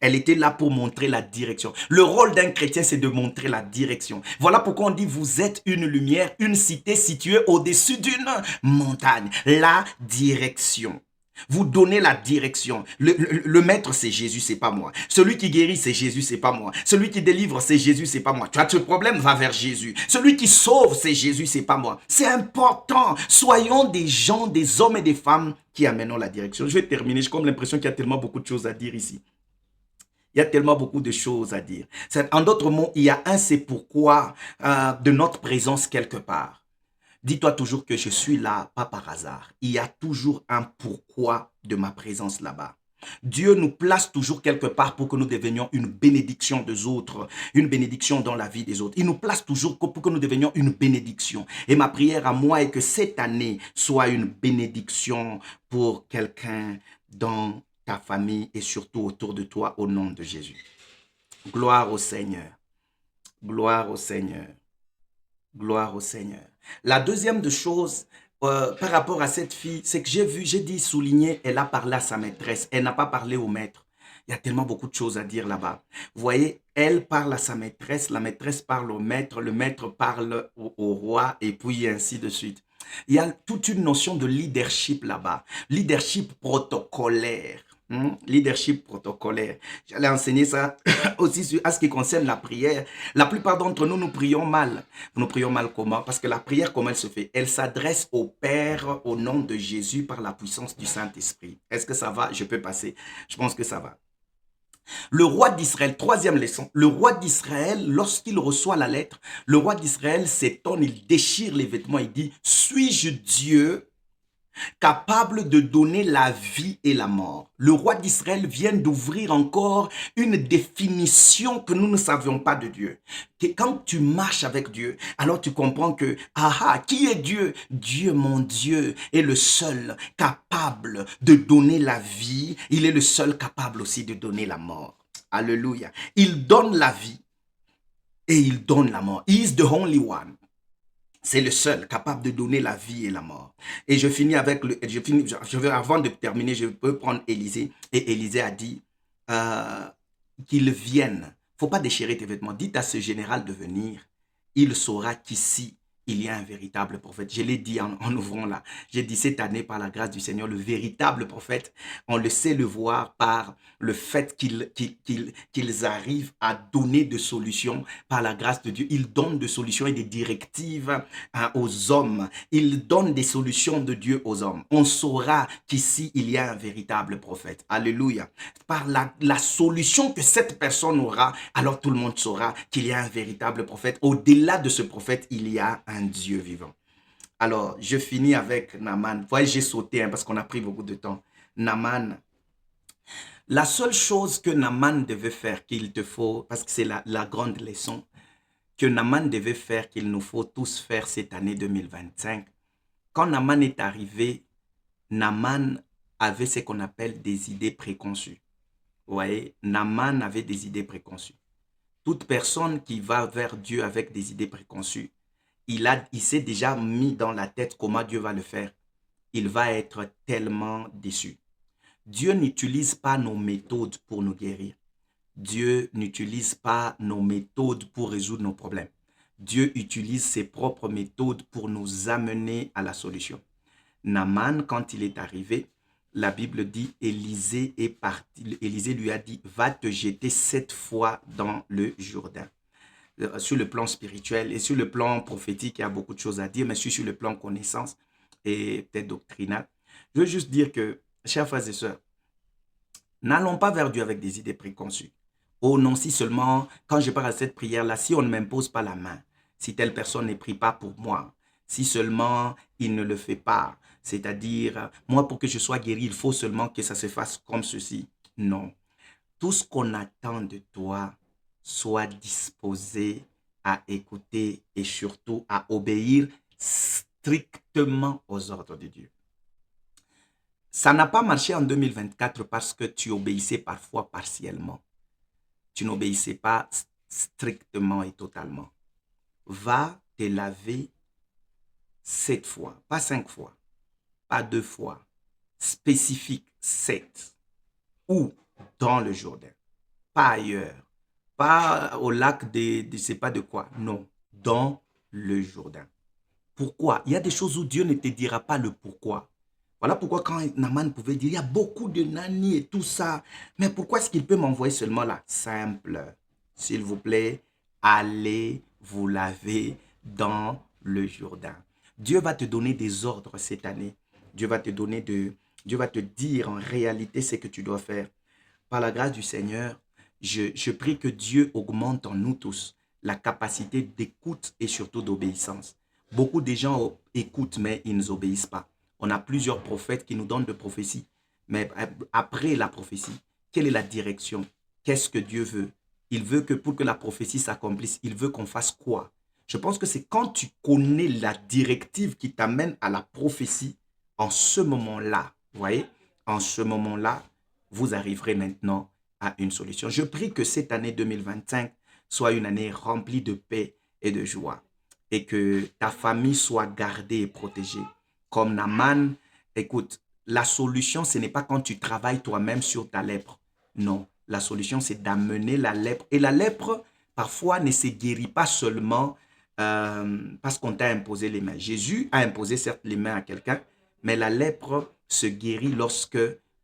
Elle était là pour montrer la direction. Le rôle d'un chrétien, c'est de montrer la direction. Voilà pourquoi on dit, vous êtes une lumière, une cité située au-dessus d'une montagne. La direction. Vous donnez la direction. Le maître, c'est Jésus, c'est pas moi. Celui qui guérit, c'est Jésus, c'est pas moi. Celui qui délivre, c'est Jésus, c'est pas moi. Tu as ce problème, va vers Jésus. Celui qui sauve, c'est Jésus, c'est pas moi. C'est important. Soyons des gens, des hommes et des femmes qui amènent la direction. Je vais terminer. J'ai comme l'impression qu'il y a tellement beaucoup de choses à dire ici. Il y a tellement beaucoup de choses à dire. En d'autres mots, il y a un c'est pourquoi de notre présence quelque part. Dis-toi toujours que je suis là, pas par hasard. Il y a toujours un pourquoi de ma présence là-bas. Dieu nous place toujours quelque part pour que nous devenions une bénédiction des autres, une bénédiction dans la vie des autres. Il nous place toujours pour que nous devenions une bénédiction. Et ma prière à moi est que cette année soit une bénédiction pour quelqu'un dans ta famille et surtout autour de toi au nom de Jésus. Gloire au Seigneur. Gloire au Seigneur. Gloire au Seigneur. La deuxième de choses par rapport à cette fille, c'est que j'ai dit souligner, elle a parlé à sa maîtresse. Elle n'a pas parlé au maître. Il y a tellement beaucoup de choses à dire là-bas. Vous voyez, elle parle à sa maîtresse, la maîtresse parle au maître, le maître parle au roi et puis ainsi de suite. Il y a toute une notion de leadership là-bas. Leadership protocolaire. Leadership protocolaire. J'allais enseigner ça aussi à ce qui concerne la prière. La plupart d'entre nous, nous prions mal. Nous prions mal comment? Parce que la prière, comment elle se fait? Elle s'adresse au Père au nom de Jésus par la puissance du Saint-Esprit. Est-ce que ça va? Je peux passer. Je pense que ça va. Le roi d'Israël, troisième leçon, le roi d'Israël, lorsqu'il reçoit la lettre, le roi d'Israël s'étonne, il déchire les vêtements, il dit, suis-je Dieu capable de donner la vie et la mort? Le roi d'Israël vient d'ouvrir encore une définition que nous ne savions pas de Dieu. Que quand tu marches avec Dieu, alors tu comprends que, qui est Dieu? Dieu, mon Dieu, est le seul capable de donner la vie. Il est le seul capable aussi de donner la mort. Alléluia. Il donne la vie et il donne la mort. He is the only one. C'est le seul capable de donner la vie et la mort. Et je finis avec avant de terminer, je peux prendre Élisée. Et Élisée a dit qu'il vienne. Faut pas déchirer tes vêtements. Dites à ce général de venir. Il saura qu'ici, il y a un véritable prophète. Je l'ai dit en ouvrant là. J'ai dit cette année, par la grâce du Seigneur, le véritable prophète, on le sait le voir par le fait qu'ils arrivent à donner des solutions par la grâce de Dieu. Ils donnent des solutions et des directives aux hommes. Ils donnent des solutions de Dieu aux hommes. On saura qu'ici, il y a un véritable prophète. Alléluia. Par la solution que cette personne aura, alors tout le monde saura qu'il y a un véritable prophète. Au-delà de ce prophète, il y a un Dieu vivant. Alors, je finis avec Naaman. Vous voyez, j'ai sauté parce qu'on a pris beaucoup de temps. Naaman. La seule chose que Naaman devait faire, qu'il te faut, parce que c'est la grande leçon, que Naaman devait faire, qu'il nous faut tous faire cette année 2025. Quand Naaman est arrivé, Naaman avait ce qu'on appelle des idées préconçues. Vous voyez, Naaman avait des idées préconçues. Toute personne qui va vers Dieu avec des idées préconçues, il s'est déjà mis dans la tête comment Dieu va le faire. Il va être tellement déçu. Dieu n'utilise pas nos méthodes pour nous guérir. Dieu n'utilise pas nos méthodes pour résoudre nos problèmes. Dieu utilise ses propres méthodes pour nous amener à la solution. Naaman, quand il est arrivé, la Bible dit, Élisée est parti. Élisée lui a dit, va te jeter 7 fois dans le Jourdain. Sur le plan spirituel et sur le plan prophétique, il y a beaucoup de choses à dire, mais sur le plan connaissance et peut-être doctrinal. Je veux juste dire que, chers frères et sœurs, n'allons pas vers Dieu avec des idées préconçues. Oh non, si seulement, quand je parle à cette prière-là, si on ne m'impose pas la main, si telle personne ne prie pas pour moi, si seulement il ne le fait pas, c'est-à-dire, moi pour que je sois guéri, il faut seulement que ça se fasse comme ceci. Non. Tout ce qu'on attend de toi, sois disposé à écouter et surtout à obéir strictement aux ordres de Dieu. Ça n'a pas marché en 2024 parce que tu obéissais parfois partiellement. Tu n'obéissais pas strictement et totalement. Va te laver 7 fois, pas 5 fois, pas 2 fois, spécifique 7. Ou dans le Jourdain, pas ailleurs, pas au lac de je ne sais pas de quoi, non, dans le Jourdain. Pourquoi? Il y a des choses où Dieu ne te dira pas le pourquoi. Voilà pourquoi quand Naaman pouvait dire, il y a beaucoup de nannies et tout ça, mais pourquoi est-ce qu'il peut m'envoyer seulement là? Simple, s'il vous plaît, allez vous laver dans le Jourdain. Dieu va te donner des ordres cette année. Dieu va te dire en réalité ce que tu dois faire. Par la grâce du Seigneur, je prie que Dieu augmente en nous tous la capacité d'écoute et surtout d'obéissance. Beaucoup de gens écoutent, mais ils n'obéissent pas. On a plusieurs prophètes qui nous donnent de prophéties, Mais après la prophétie, quelle est la direction? Qu'est-ce que Dieu veut? Il veut que pour que la prophétie s'accomplisse, il veut qu'on fasse quoi? Je pense que c'est quand tu connais la directive qui t'amène à la prophétie, en ce moment-là, vous voyez, en ce moment-là, vous arriverez maintenant à une solution. Je prie que cette année 2025 soit une année remplie de paix et de joie et que ta famille soit gardée et protégée. Comme Naaman, écoute, la solution, ce n'est pas quand tu travailles toi-même sur ta lèpre. Non, la solution, c'est d'amener la lèpre. Et la lèpre, parfois, ne se guérit pas seulement parce qu'on t'a imposé les mains. Jésus a imposé certes les mains à quelqu'un, mais la lèpre se guérit lorsque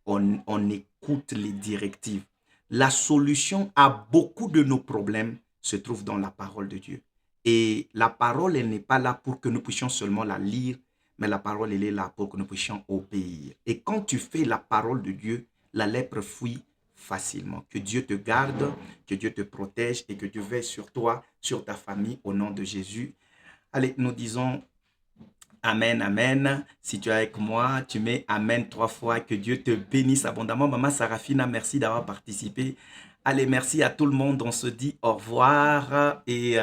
on écoute les directives. La solution à beaucoup de nos problèmes se trouve dans la parole de Dieu. Et la parole, elle n'est pas là pour que nous puissions seulement la lire, mais la parole, elle est là pour que nous puissions obéir. Et quand tu fais la parole de Dieu, la lèpre fuit facilement. Que Dieu te garde, que Dieu te protège et que Dieu veille sur toi, sur ta famille, au nom de Jésus. Allez, nous disons Amen, Amen. Si tu es avec moi, tu mets Amen 3 fois. Que Dieu te bénisse abondamment. Maman Sarafina, merci d'avoir participé. Allez, merci à tout le monde. On se dit au revoir et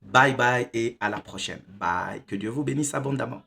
bye bye et à la prochaine. Bye. Que Dieu vous bénisse abondamment.